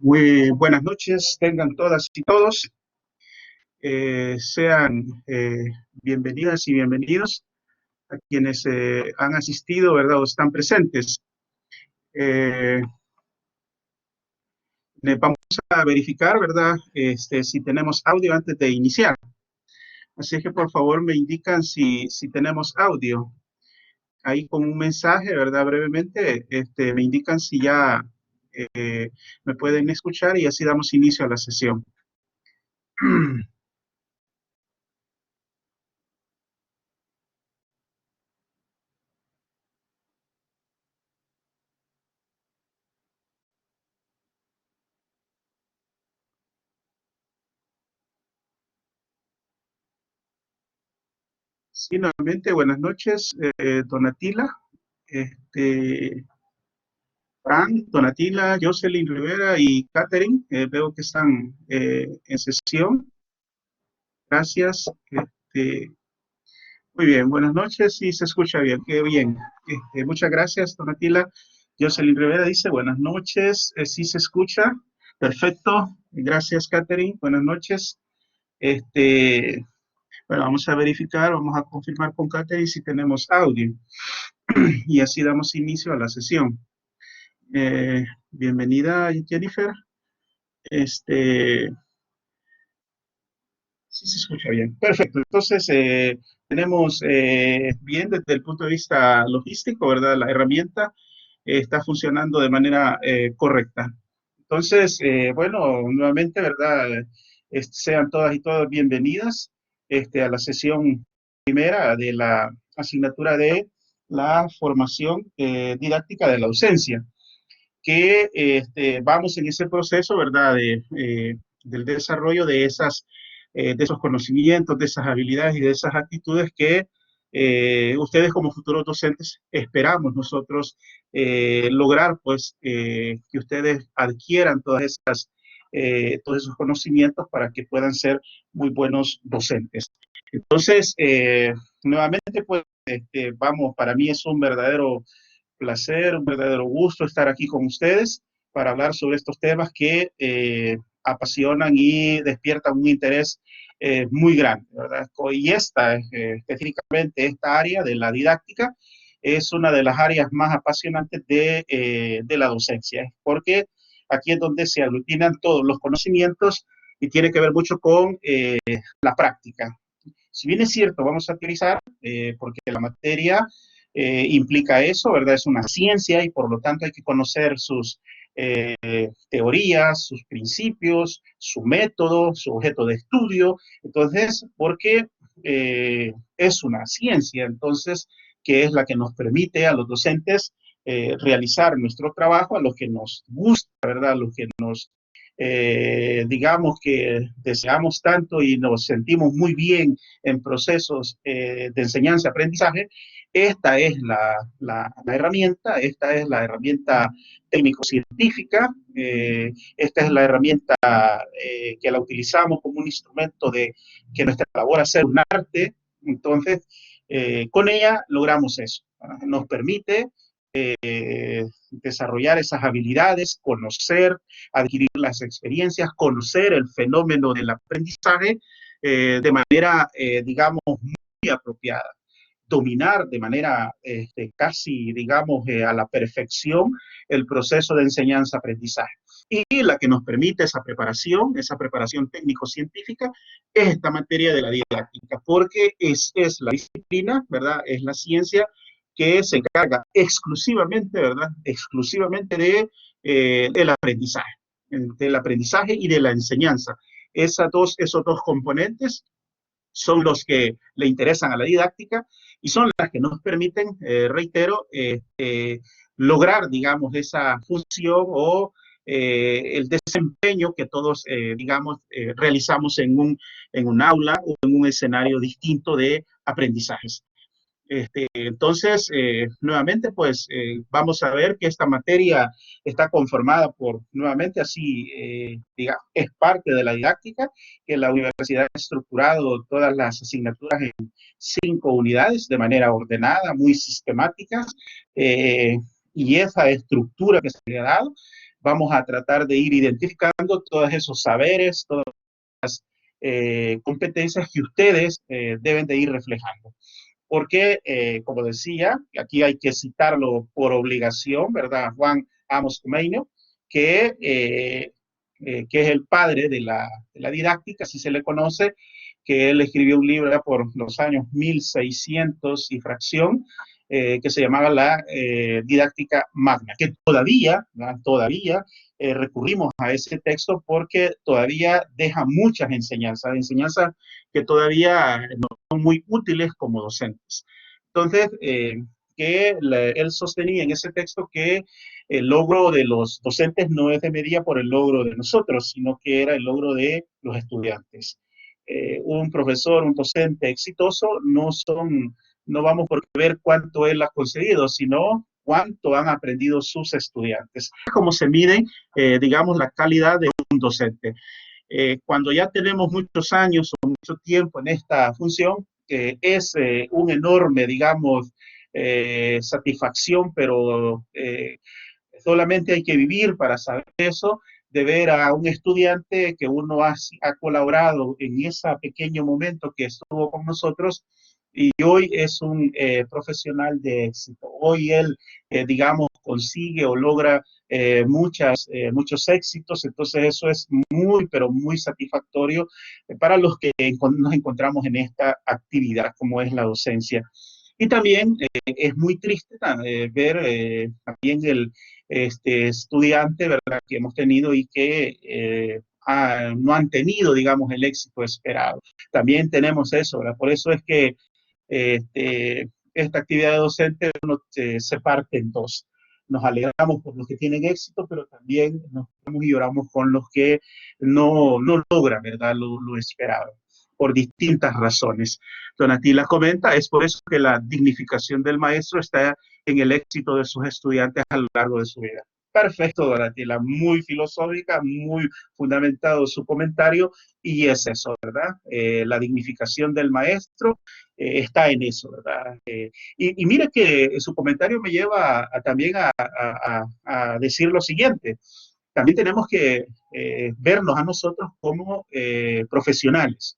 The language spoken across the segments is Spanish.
Muy buenas noches, tengan todas y todos. Sean bienvenidas y bienvenidos a quienes han asistido, ¿verdad? O están presentes. Eh, Vamos a verificar, ¿verdad? Si tenemos audio antes de iniciar. Así que por favor me indican si tenemos audio. Ahí con un mensaje, ¿verdad? Brevemente, me indican si ya me pueden escuchar y así damos inicio a la sesión. Sí, nuevamente, buenas noches, Donatila, este, Fran, Donatila, Jocelyn Rivera y Catherine. Veo que están en sesión. Gracias. Muy bien, buenas noches. Sí, se escucha bien. Qué bien. Muchas gracias, Donatila. Jocelyn Rivera dice buenas noches. Sí, se escucha. Perfecto. Gracias, Catherine. Buenas noches. Este, bueno, vamos a verificar, vamos a confirmar con Catherine si tenemos audio. Y así damos inicio a la sesión. Bienvenida, Jennifer. Este, sí se escucha bien. Perfecto. Entonces, tenemos bien desde el punto de vista logístico, ¿verdad? La herramienta está funcionando de manera correcta. Entonces, bueno, nuevamente, ¿verdad? Sean todas y todos bienvenidas a la sesión primera de la asignatura de la formación didáctica de la ausencia, que vamos en ese proceso, ¿verdad? Del desarrollo de de esos conocimientos, de esas habilidades y de esas actitudes que ustedes como futuros docentes esperamos nosotros lograr, pues, que ustedes adquieran todos esos conocimientos para que puedan ser muy buenos docentes. Entonces, nuevamente, pues, vamos, para mí es un verdadero placer, un verdadero gusto estar aquí con ustedes para hablar sobre estos temas que apasionan y despiertan un interés muy grande, ¿verdad? Y específicamente esta área de la didáctica es una de las áreas más apasionantes de la docencia, porque aquí es donde se aglutinan todos los conocimientos y tiene que ver mucho con la práctica. Si bien es cierto, vamos a utilizar, porque la materia implica eso, ¿verdad? Es una ciencia y por lo tanto hay que conocer sus teorías, sus principios, su método, su objeto de estudio. Entonces, porque es una ciencia, entonces, que es la que nos permite a los docentes realizar nuestro trabajo, a los que nos gusta, ¿verdad? A los que digamos que deseamos tanto y nos sentimos muy bien en procesos de enseñanza-aprendizaje. Esta es la herramienta, esta es la herramienta técnico-científica, esta es la herramienta que la utilizamos como un instrumento de que nuestra labor es hacer un arte. Entonces, con ella logramos eso. Nos permite desarrollar esas habilidades, conocer, adquirir las experiencias, conocer el fenómeno del aprendizaje de manera, digamos, muy apropiada, dominar de manera casi, digamos, a la perfección el proceso de enseñanza-aprendizaje. Y la que nos permite esa preparación técnico-científica, es esta materia de la didáctica, porque es la disciplina, ¿verdad? Es la ciencia que se encarga exclusivamente, ¿verdad? Exclusivamente del aprendizaje y de la enseñanza. Esos dos componentes son los que le interesan a la didáctica y son las que nos permiten, reitero, lograr, digamos, esa función o el desempeño que todos, digamos, realizamos en un aula o en un escenario distinto de aprendizajes. Entonces, nuevamente, pues vamos a ver que esta materia está conformada por, nuevamente, así, digamos, es parte de la didáctica, que la universidad ha estructurado todas las asignaturas en 5 unidades de manera ordenada, muy sistemáticas, y esa estructura que se le ha dado vamos a tratar de ir identificando todos esos saberes, todas las competencias que ustedes deben de ir reflejando. Porque, como decía, aquí hay que citarlo por obligación, ¿verdad? Juan Amos Comenius, que es el padre de la didáctica, así se le conoce, que él escribió un libro ya por los años 1600 y fracción, que se llamaba la didáctica magna, que todavía, ¿verdad? Todavía recurrimos a ese texto porque todavía deja muchas enseñanzas, enseñanzas que todavía no son muy útiles como docentes. Entonces, él sostenía en ese texto que el logro de los docentes no es de medida por el logro de nosotros, sino que era el logro de los estudiantes. Un profesor, un docente exitoso no vamos por ver cuánto él ha conseguido, sino cuánto han aprendido sus estudiantes. ¿Cómo se mide, digamos, la calidad de un docente? Cuando ya tenemos muchos años o mucho tiempo en esta función, es un enorme, digamos, satisfacción, pero solamente hay que vivir para saber eso, de ver a un estudiante que uno ha colaborado en ese pequeño momento que estuvo con nosotros y hoy es un profesional de éxito. Hoy él, digamos, consigue o logra muchos éxitos, entonces eso es muy, pero muy satisfactorio para los que nos encontramos en esta actividad como es la docencia. Y también es muy triste ver también estudiante, ¿verdad?, que hemos tenido y que no han tenido, digamos, el éxito esperado. También tenemos eso, ¿verdad? Por eso es que esta actividad docente se parte en dos. Nos alegramos por los que tienen éxito, pero también nos y lloramos con los que no logran, ¿verdad?, lo esperado, por distintas razones. Donatila comenta, es por eso que la dignificación del maestro está en el éxito de sus estudiantes a lo largo de su vida. Perfecto, Donatila, muy filosófica, muy fundamentado su comentario, y es eso, ¿verdad? La dignificación del maestro está en eso, ¿verdad? Y mire que su comentario me lleva también a decir lo siguiente. También tenemos que vernos a nosotros como profesionales.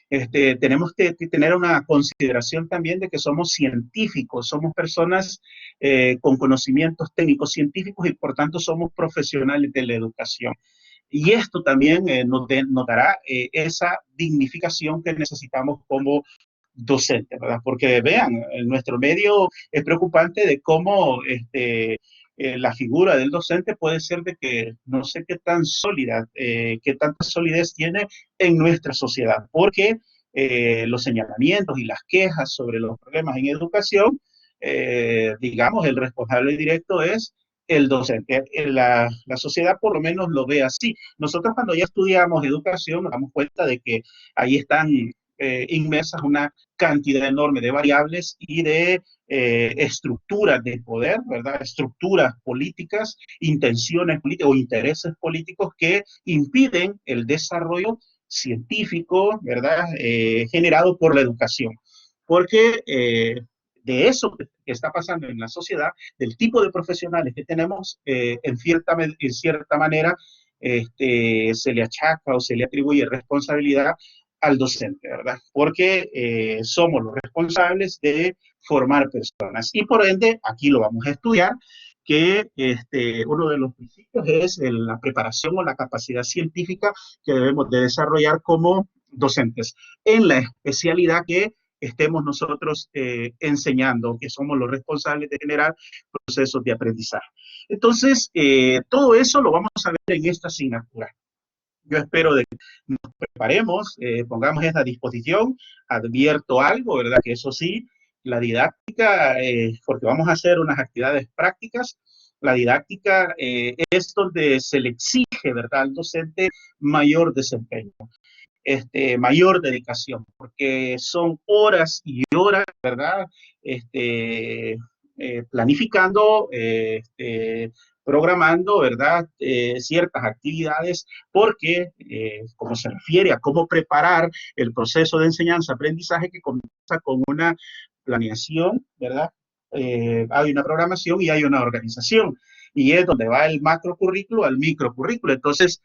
Tenemos que tener una consideración también de que somos científicos, somos personas con conocimientos técnicos científicos y por tanto somos profesionales de la educación. Y esto también nos dará esa dignificación que necesitamos como docentes, ¿verdad? Porque vean, en nuestro medio es preocupante de cómo la figura del docente puede ser de que no sé qué tan sólida, qué tanta solidez tiene en nuestra sociedad, porque los señalamientos y las quejas sobre los problemas en educación, digamos, el responsable directo es el docente. La sociedad por lo menos lo ve así. Nosotros cuando ya estudiamos educación nos damos cuenta de que ahí están inmersas una cantidad enorme de variables y de estructuras de poder, ¿verdad? Estructuras políticas, intenciones políticas o intereses políticos que impiden el desarrollo científico, ¿verdad? Generado por la educación. Porque de eso que está pasando en la sociedad, del tipo de profesionales que tenemos, en cierta manera, se le achaca o se le atribuye responsabilidad al docente, ¿verdad? Porque somos los responsables de formar personas. Y por ende, aquí lo vamos a estudiar, que uno de los principios es la preparación o la capacidad científica que debemos de desarrollar como docentes en la especialidad que estemos nosotros enseñando, que somos los responsables de generar procesos de aprendizaje. Entonces, todo eso lo vamos a ver en esta asignatura. Yo espero de que nos preparemos, pongamos esta disposición, advierto algo, ¿verdad? Que eso sí, la didáctica, porque vamos a hacer unas actividades prácticas, la didáctica es donde se le exige, ¿verdad?, al docente mayor desempeño, mayor dedicación, porque son horas y horas, ¿verdad? Planificando, programando, ¿verdad? Ciertas actividades, porque como se refiere a cómo preparar el proceso de enseñanza-aprendizaje que comienza con una planeación, ¿verdad? Hay una programación y hay una organización. y es donde va el macrocurrículo al microcurrículo. Entonces,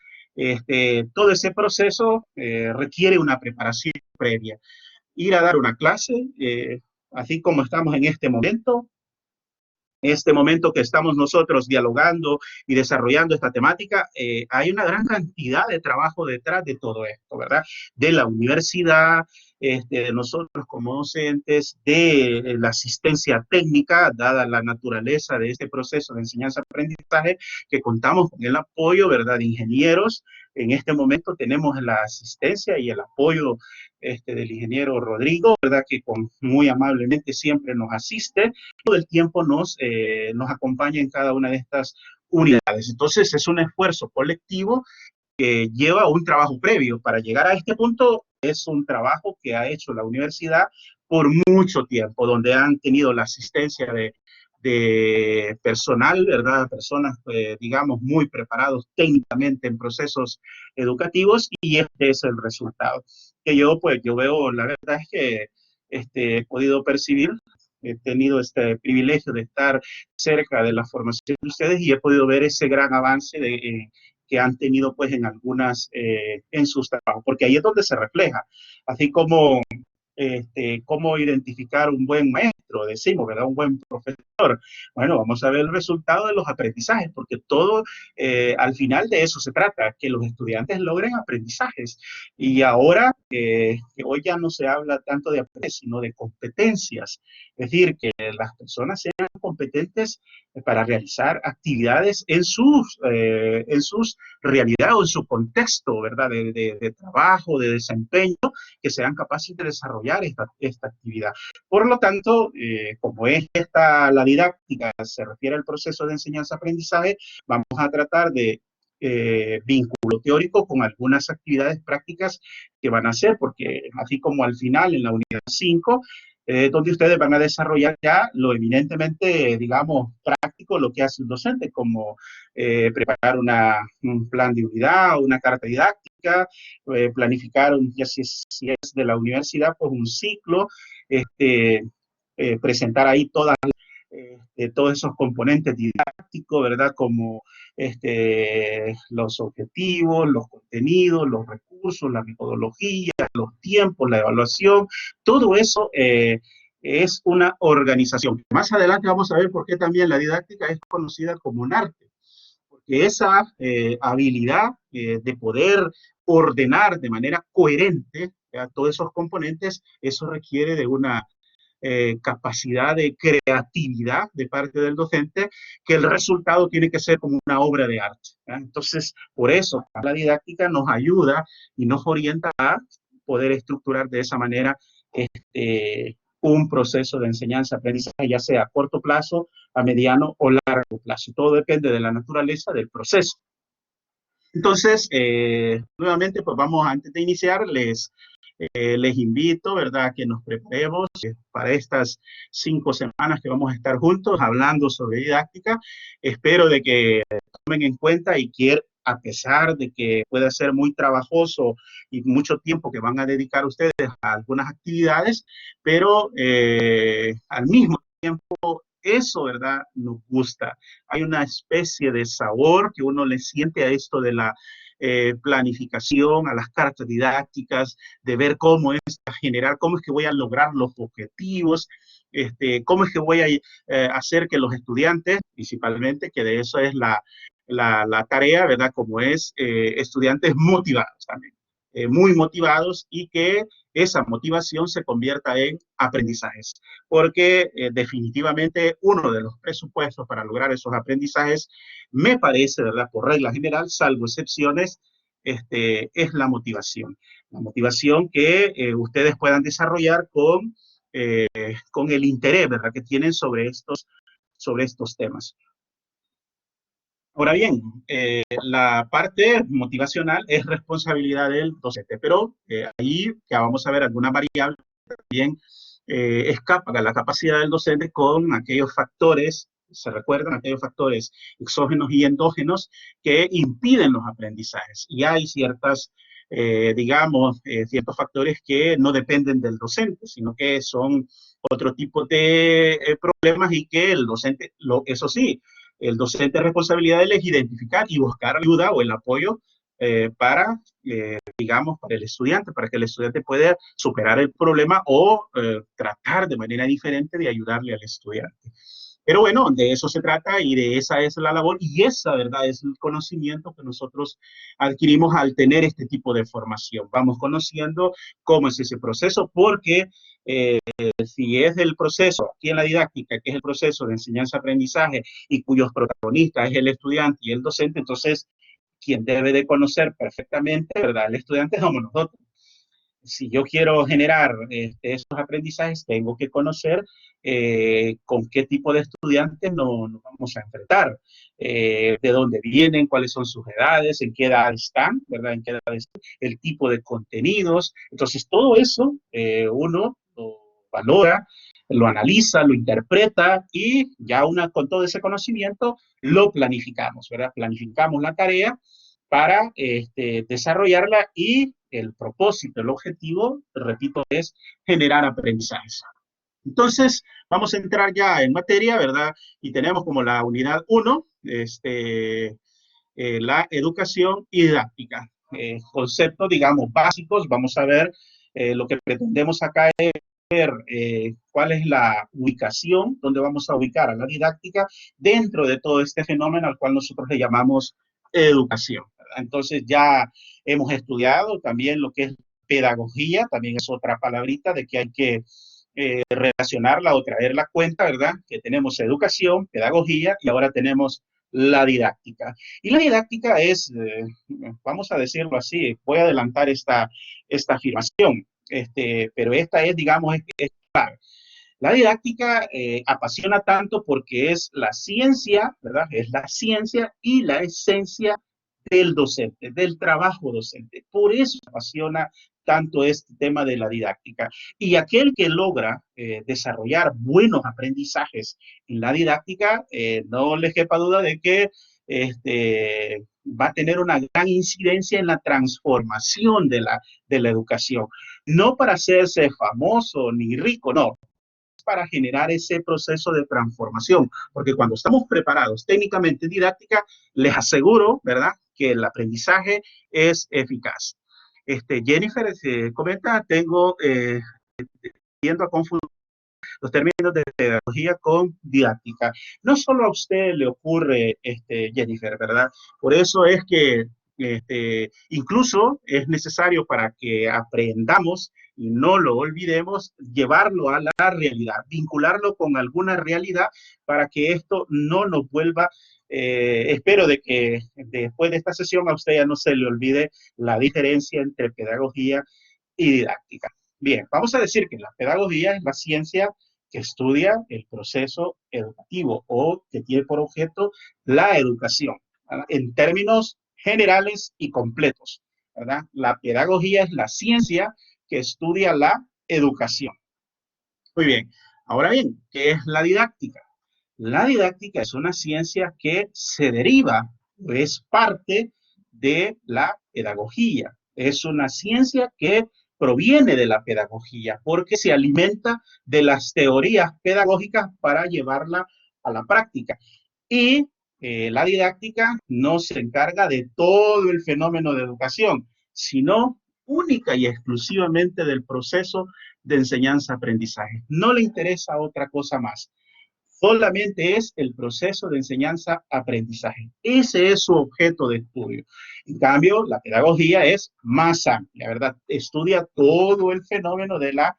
todo ese proceso requiere una preparación previa. Ir a dar una clase, así como estamos en este momento que estamos nosotros dialogando y desarrollando esta temática, hay una gran cantidad de trabajo detrás de todo esto, ¿verdad? De la universidad, de nosotros como docentes, de la asistencia técnica, dada la naturaleza de este proceso de enseñanza-aprendizaje, que contamos con el apoyo, ¿verdad?, de ingenieros. En este momento tenemos la asistencia y el apoyo del ingeniero Rodrigo, ¿verdad?, que muy amablemente siempre nos asiste, todo el tiempo nos acompaña en cada una de estas unidades. Entonces es un esfuerzo colectivo que lleva un trabajo previo. Para llegar a este punto es un trabajo que ha hecho la universidad por mucho tiempo, donde han tenido la asistencia de personal, ¿verdad? Personas, digamos, muy preparados técnicamente en procesos educativos, y este es el resultado. Que yo veo, la verdad es que he podido percibir, he tenido este privilegio de estar cerca de la formación de ustedes y he podido ver ese gran avance que han tenido pues en en sus trabajos, porque ahí es donde se refleja, así como cómo identificar un buen maestro, decimos, ¿verdad? Un buen profesor. Bueno, vamos a ver el resultado de los aprendizajes, porque todo al final de eso se trata, que los estudiantes logren aprendizajes. Y ahora, que hoy ya no se habla tanto de aprendizaje, sino de competencias, es decir, que las personas sean competentes para realizar actividades en sus realidades o en su contexto, ¿verdad? De trabajo, de desempeño, que sean capaces de desarrollar esta actividad. Por lo tanto, como la didáctica se refiere al proceso de enseñanza-aprendizaje, vamos a tratar de vínculo teórico con algunas actividades prácticas que van a hacer, porque así como al final en la unidad 5, donde ustedes van a desarrollar ya lo eminentemente, digamos, práctico, lo que hace un docente, como preparar un plan de unidad, una carta didáctica, planificar, ya si es de la universidad, pues un ciclo, presentar ahí todos esos componentes didácticos, ¿verdad? Como los objetivos, los contenidos, los recursos, la metodología, los tiempos, la evaluación, todo eso es una organización. Más adelante vamos a ver por qué también la didáctica es conocida como un arte, porque esa habilidad de poder ordenar de manera coherente todos esos componentes, eso requiere de una capacidad de creatividad de parte del docente, que el resultado tiene que ser como una obra de arte. Entonces, por eso la didáctica nos ayuda y nos orienta a poder estructurar de esa manera un proceso de enseñanza-aprendizaje, ya sea a corto plazo, a mediano o largo plazo. Todo depende de la naturaleza del proceso. Entonces, nuevamente, pues vamos, antes de iniciar, les invito, ¿verdad?, a que nos preparemos para estas 5 semanas que vamos a estar juntos hablando sobre didáctica. Espero de que tomen en cuenta y a pesar de que pueda ser muy trabajoso y mucho tiempo que van a dedicar ustedes a algunas actividades, pero al mismo tiempo eso, ¿verdad?, nos gusta. Hay una especie de sabor que uno le siente a esto de la planificación, a las cartas didácticas, de ver cómo es generar, cómo es que voy a lograr los objetivos, cómo es que voy a hacer que los estudiantes, principalmente, que de eso es la tarea, ¿verdad? Como es estudiantes motivados también, muy motivados, y que esa motivación se convierta en aprendizajes, porque definitivamente uno de los presupuestos para lograr esos aprendizajes, me parece, ¿verdad?, por regla general, salvo excepciones, es la motivación. La motivación que ustedes puedan desarrollar con el interés, ¿verdad?, que tienen sobre estos temas. Ahora bien, la parte motivacional es responsabilidad del docente, pero ahí ya vamos a ver algunas variables que también escapan a la capacidad del docente con aquellos factores, se recuerdan, aquellos factores exógenos y endógenos que impiden los aprendizajes. Y hay ciertos factores que no dependen del docente, sino que son otro tipo de problemas, y que el docente, eso sí, El docente responsabilidad de él es identificar y buscar ayuda o el apoyo para, digamos, para el estudiante, para que el estudiante pueda superar el problema o tratar de manera diferente de ayudarle al estudiante. Pero bueno, de eso se trata y de esa es la labor y esa, ¿verdad? Es el conocimiento que nosotros adquirimos al tener este tipo de formación. Vamos conociendo cómo es ese proceso porque si es el proceso aquí en la didáctica, que es el proceso de enseñanza-aprendizaje y cuyos protagonistas es el estudiante y el docente, entonces quien debe de conocer perfectamente, ¿verdad? El estudiante somos nosotros. Si yo quiero generar esos aprendizajes, tengo que conocer con qué tipo de estudiantes nos vamos a enfrentar, de dónde vienen, cuáles son sus edades, en qué edad están, ¿verdad? En qué edad están, el tipo de contenidos. Entonces, todo eso uno lo valora, lo analiza, lo interpreta y ya con todo ese conocimiento lo planificamos, ¿verdad? Planificamos la tarea para desarrollarla y el propósito, el objetivo, repito, es generar aprendizajes. Entonces, vamos a entrar ya en materia, ¿verdad? Y tenemos como la unidad 1, la educación y didáctica. Conceptos, digamos, básicos. Vamos a ver lo que pretendemos acá es ver cuál es la ubicación, dónde vamos a ubicar a la didáctica dentro de todo este fenómeno al cual nosotros le llamamos educación. ¿Verdad? Entonces ya hemos estudiado también lo que es pedagogía, también es otra palabrita de que hay que relacionarla o traerla cuenta, ¿verdad? Que tenemos educación, pedagogía y ahora tenemos la didáctica. Y la didáctica es, vamos a decirlo así, voy a adelantar esta afirmación, pero esta es, digamos, es clave. La didáctica apasiona tanto porque es la ciencia, ¿verdad? Es la ciencia y la esencia del docente, del trabajo docente. Por eso apasiona tanto este tema de la didáctica. Y aquel que logra desarrollar buenos aprendizajes en la didáctica, no les quepa duda de que va a tener una gran incidencia en la transformación de la educación. No para hacerse famoso ni rico, no, para generar ese proceso de transformación, porque cuando estamos preparados técnicamente en didáctica, les aseguro, ¿verdad?, que el aprendizaje es eficaz. Jennifer comenta, tengo yendo a confundir los términos de pedagogía con didáctica. No solo a usted le ocurre, Jennifer, ¿verdad? Por eso es que incluso es necesario para que aprendamos y no lo olvidemos, llevarlo a la realidad, vincularlo con alguna realidad para que esto no nos vuelva. Espero de que después de esta sesión a usted ya no se le olvide la diferencia entre pedagogía y didáctica. Bien, vamos a decir que la pedagogía es la ciencia que estudia el proceso educativo o que tiene por objeto la educación, ¿verdad? En términos generales y completos, ¿verdad? La pedagogía es la ciencia que estudia la educación. Muy bien, ahora bien, ¿qué es la didáctica? La didáctica es una ciencia que se deriva o es parte de la pedagogía. Es una ciencia que proviene de la pedagogía porque se alimenta de las teorías pedagógicas para llevarla a la práctica. Y la didáctica no se encarga de todo el fenómeno de educación, sino única y exclusivamente del proceso de enseñanza-aprendizaje. No le interesa otra cosa más. Solamente es el proceso de enseñanza-aprendizaje. Ese es su objeto de estudio. En cambio, la pedagogía es más amplia, ¿verdad? Estudia todo el fenómeno de la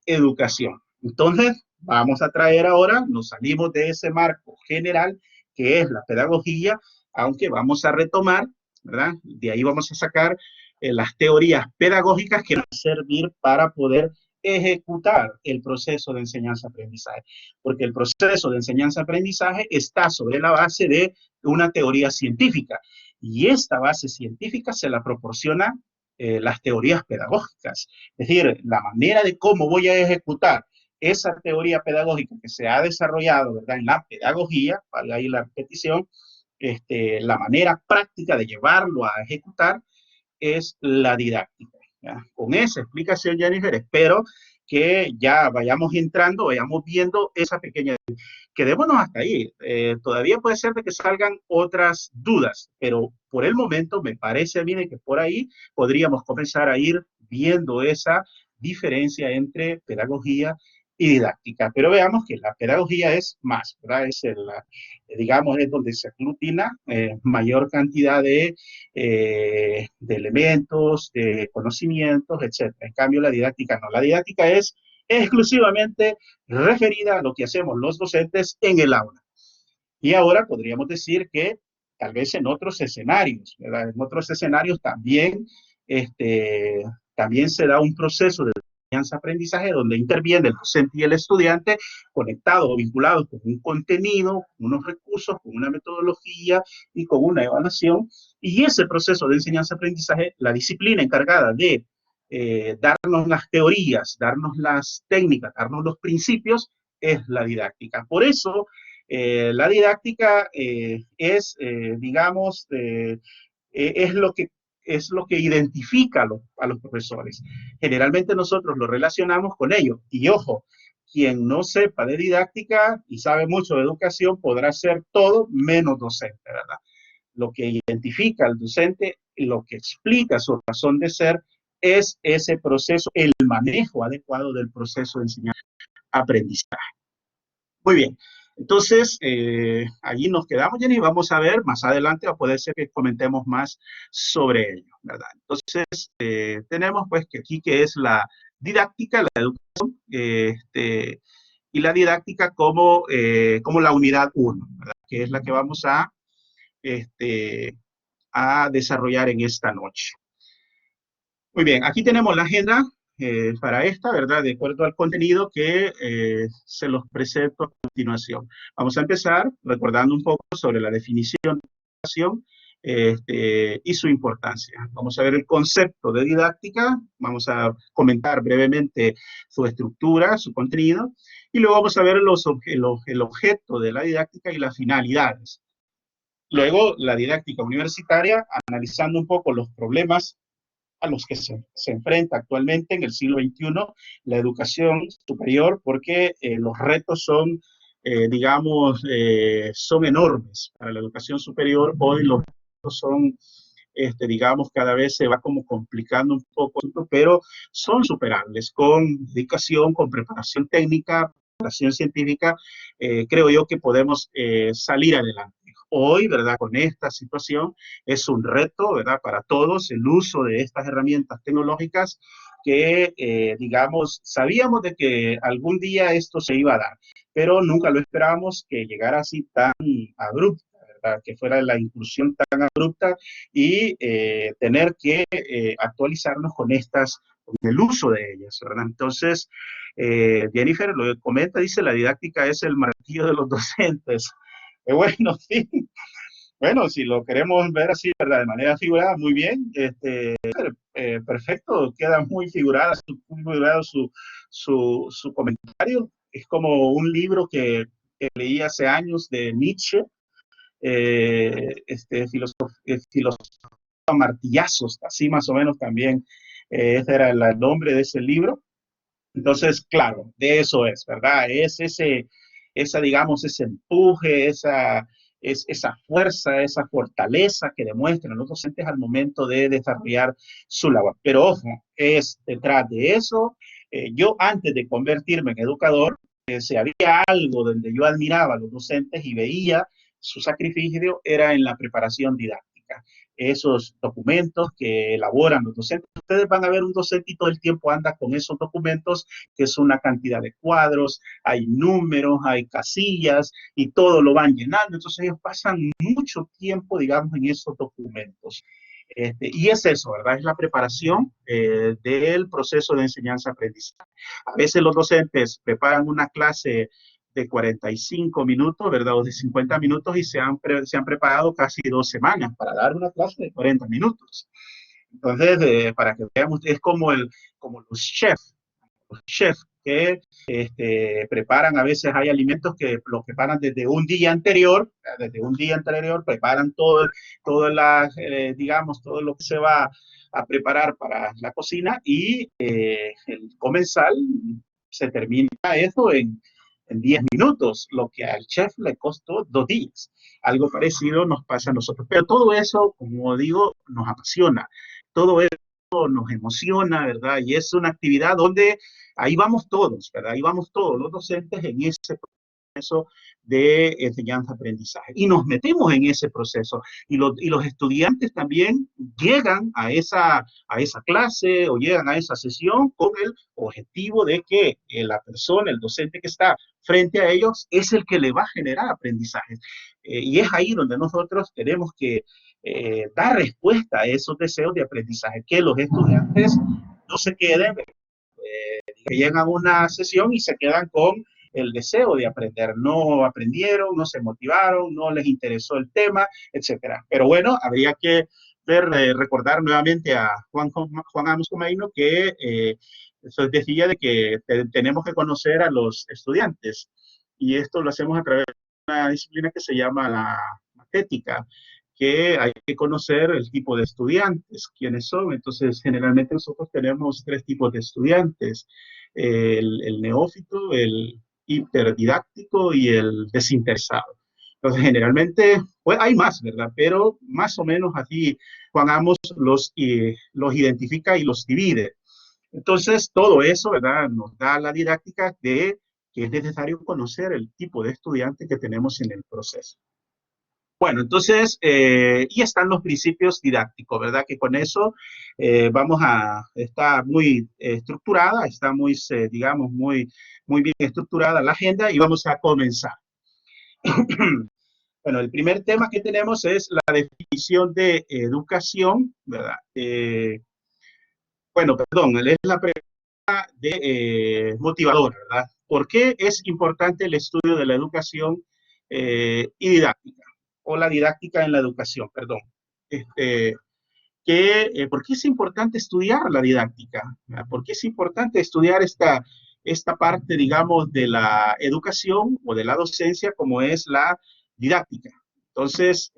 educación. Entonces, vamos a traer ahora, nos salimos de ese marco general que es la pedagogía, aunque vamos a retomar, ¿verdad? De ahí vamos a sacar las teorías pedagógicas que van a servir para poder ejecutar el proceso de enseñanza-aprendizaje, porque el proceso de enseñanza-aprendizaje está sobre la base de una teoría científica y esta base científica se la proporciona las teorías pedagógicas, es decir, la manera de cómo voy a ejecutar esa teoría pedagógica que se ha desarrollado, ¿verdad?, en la pedagogía, valga ahí la repetición, la manera práctica de llevarlo a ejecutar es la didáctica. ¿Ya? Con esa explicación, Jennifer, espero que ya vayamos entrando, vayamos viendo esa pequeña. Quedémonos hasta ahí. Todavía puede ser de que salgan otras dudas, pero por el momento me parece a mí de que por ahí podríamos comenzar a ir viendo esa diferencia entre pedagogía y didáctica. Pero veamos que la pedagogía es más, ¿verdad? Digamos, es donde se aglutina mayor cantidad de elementos, de conocimientos, etcétera. En cambio, la didáctica no. La didáctica es exclusivamente referida a lo que hacemos los docentes en el aula. Y ahora podríamos decir que tal vez en otros escenarios, ¿verdad? En otros escenarios también, también se da un proceso de enseñanza-aprendizaje donde interviene el docente y el estudiante conectados o vinculados con un contenido, con unos recursos, con una metodología y con una evaluación. Y ese proceso de enseñanza-aprendizaje, la disciplina encargada de darnos las teorías, darnos las técnicas, darnos los principios, es la didáctica. Por eso, la didáctica digamos, es lo que identifica a los profesores. Generalmente nosotros lo relacionamos con ellos. Y ojo, quien no sepa de didáctica y sabe mucho de educación podrá ser todo menos docente, ¿verdad? Lo que identifica al docente, lo que explica su razón de ser, es ese proceso, el manejo adecuado del proceso de enseñanza-aprendizaje. Muy bien. Entonces, allí nos quedamos, Jenny, y vamos a ver más adelante, o puede ser que comentemos más sobre ello, ¿verdad? Entonces, tenemos pues que aquí que es la didáctica, la educación, y la didáctica como la unidad 1, ¿verdad? Que es la que vamos a desarrollar en esta noche. Muy bien, aquí tenemos la agenda para esta, ¿verdad? De acuerdo al contenido que se los presento a continuación. Vamos a empezar recordando un poco sobre la definición de educación y su importancia. Vamos a ver el concepto de didáctica, vamos a comentar brevemente su estructura, su contenido, y luego vamos a ver el objeto de la didáctica y las finalidades. Luego, la didáctica universitaria, analizando un poco los problemas a los que se enfrenta actualmente en el siglo XXI la educación superior, porque los retos digamos, son enormes para la educación superior. Hoy los retos son, digamos, cada vez se va como complicando un poco, pero son superables con dedicación, con preparación técnica, preparación científica. Creo yo que podemos salir adelante. Hoy, ¿verdad? Con esta situación es un reto, ¿verdad? Para todos el uso de estas herramientas tecnológicas que, digamos, sabíamos de que algún día esto se iba a dar, pero nunca lo esperábamos que llegara así tan abrupta, ¿verdad? Que fuera la inclusión tan abrupta y tener que actualizarnos con el uso de ellas, ¿verdad? Entonces, Jennifer lo que comenta, dice, la didáctica es el martillo de los docentes. Bueno, sí. Bueno, si lo queremos ver así, ¿verdad? De manera figurada, muy bien. Perfecto, queda muy figurado su comentario. Es como un libro que leí hace años de Nietzsche, filósofo martillazos, así más o menos también. Ese era el nombre de ese libro. Entonces, claro, de eso es, ¿verdad? Es digamos, ese empuje, esa fuerza, esa fortaleza que demuestran los docentes al momento de desarrollar su labor. Pero ojo, es detrás de eso. Yo antes de convertirme en educador, si había algo donde yo admiraba a los docentes y veía su sacrificio, era en la preparación didáctica. Esos documentos que elaboran los docentes. Ustedes van a ver un docente y todo el tiempo anda con esos documentos, que es una cantidad de cuadros, hay números, hay casillas y todo lo van llenando. Entonces ellos pasan mucho tiempo, digamos, en esos documentos. Y es eso, ¿verdad? Es la preparación del proceso de enseñanza-aprendizaje. A veces los docentes preparan una clase de 45 minutos, ¿verdad? O de 50 minutos y se han preparado casi 2 semanas para dar una clase de 40 minutos. Entonces, para que veamos, es como los chefs que preparan, a veces hay alimentos que los preparan desde un día anterior, preparan digamos, todo lo que se va a preparar para la cocina y el comensal se termina eso en 10 minutos, lo que al chef le costó 2 días. Algo parecido nos pasa a nosotros. Pero todo eso, como digo, nos apasiona. Todo eso nos emociona, ¿verdad? Y es una actividad donde ahí vamos todos, ¿verdad? Ahí vamos todos los docentes en ese proceso de enseñanza-aprendizaje. Y nos metemos en ese proceso. Y los estudiantes también llegan a esa clase o llegan a esa sesión con el objetivo de que la persona, el docente que está frente a ellos, es el que le va a generar aprendizaje. Y es ahí donde nosotros tenemos que dar respuesta a esos deseos de aprendizaje, que los estudiantes no se queden, que llegan a una sesión y se quedan con el deseo de aprender. No aprendieron, no se motivaron, no les interesó el tema, etcétera. Pero bueno, habría que ver, recordar nuevamente a Juan Amos Comeino que eso decía de que tenemos que conocer a los estudiantes y esto lo hacemos a través de una disciplina que se llama la matética, que hay que conocer el tipo de estudiantes, quiénes son. Entonces, generalmente nosotros tenemos 3 tipos de estudiantes: el neófito, el hiperdidáctico y el desinteresado. Entonces, generalmente, pues hay más, ¿verdad? Pero más o menos así Juan Amos los identifica y los divide. Entonces, todo eso, ¿verdad? Nos da la didáctica de que es necesario conocer el tipo de estudiante que tenemos en el proceso. Bueno, entonces, y están los principios didácticos, ¿verdad? Que con eso está muy estructurada, está muy, digamos, muy bien estructurada la agenda y vamos a comenzar. Bueno, el primer tema que tenemos es la definición de educación, ¿verdad? Bueno, perdón, es la pregunta de motivador, ¿verdad? ¿Por qué es importante el estudio de la educación y didáctica? O la didáctica en la educación, perdón. Este, ¿Por qué es importante estudiar la didáctica? ¿Por qué es importante estudiar esta parte, digamos, de la educación o de la docencia como es la didáctica? Entonces,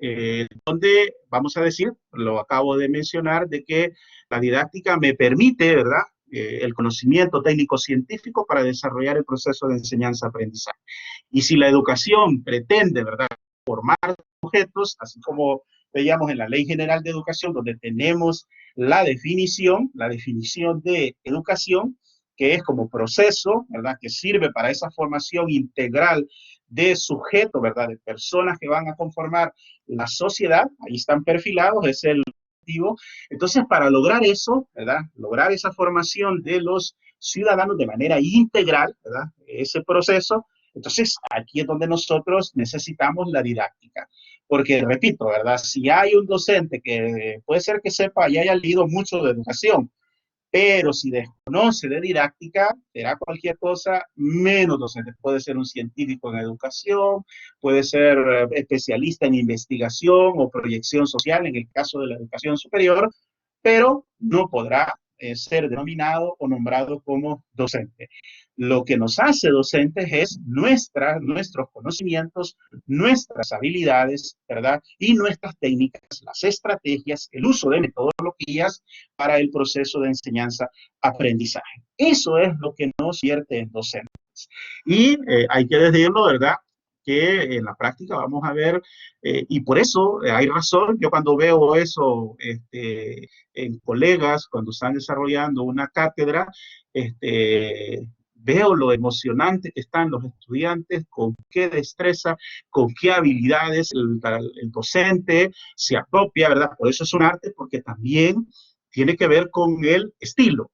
donde vamos a decir, lo acabo de mencionar, de que la didáctica me permite, ¿verdad? El conocimiento técnico-científico para desarrollar el proceso de enseñanza-aprendizaje. Y si la educación pretende, ¿verdad?, formar sujetos, así como veíamos en la Ley General de Educación, donde tenemos la definición de educación, que es como proceso, ¿verdad?, que sirve para esa formación integral de sujetos, ¿verdad?, de personas que van a conformar la sociedad. Ahí están perfilados, es el objetivo. Entonces, para lograr eso, ¿verdad?, lograr esa formación de los ciudadanos de manera integral, ¿verdad?, ese proceso, entonces aquí es donde nosotros necesitamos la didáctica. Porque, repito, ¿verdad? Si hay un docente que puede ser que sepa y haya leído mucho de educación, pero si desconoce de didáctica, será cualquier cosa menos docente. Puede ser un científico en educación, puede ser especialista en investigación o proyección social en el caso de la educación superior, pero no podrá ser denominado o nombrado como docente. Lo que nos hace docentes es nuestros conocimientos, nuestras habilidades, ¿verdad? Y nuestras técnicas, las estrategias, el uso de metodologías para el proceso de enseñanza-aprendizaje. Eso es lo que nos vierte en docentes. Y hay que decirlo, ¿verdad?, que en la práctica vamos a ver, y por eso hay razón, yo cuando veo eso en colegas, cuando están desarrollando una cátedra, veo lo emocionante que están los estudiantes, con qué destreza, con qué habilidades el docente se apropia, ¿verdad? Por eso es un arte, porque también tiene que ver con el estilo,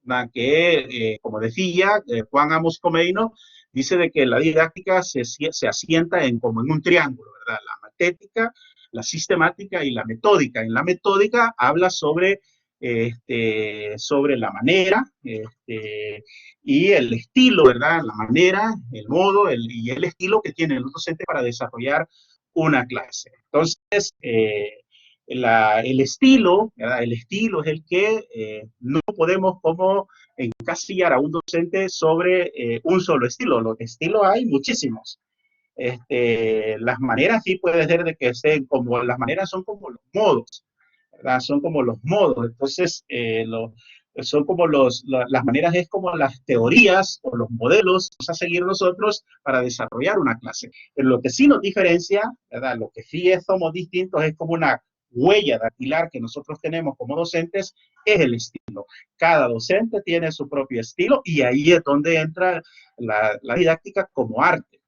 ¿verdad? Que, como decía Juan Amos Comeino, dice de que la didáctica se asienta como en un triángulo, ¿verdad? La matética, la sistemática y la metódica. En la metódica habla sobre la manera y el estilo, ¿verdad? La manera, el modo y el estilo que tiene el docente para desarrollar una clase. Entonces, el estilo, ¿verdad? El estilo es el que no podemos como encasillar a un docente sobre un solo estilo. Los estilos hay muchísimos. Las maneras sí puede ser de que estén como, las maneras son como los modos. ¿verdad? Son como los modos. Entonces, son como las maneras, es como las teorías o los modelos que vamos a seguir nosotros para desarrollar una clase. Pero lo que sí nos diferencia, ¿verdad? Lo que sí somos distintos es como una huella dactilar que nosotros tenemos como docentes, es el estilo. Cada docente tiene su propio estilo y ahí es donde entra la didáctica como arte.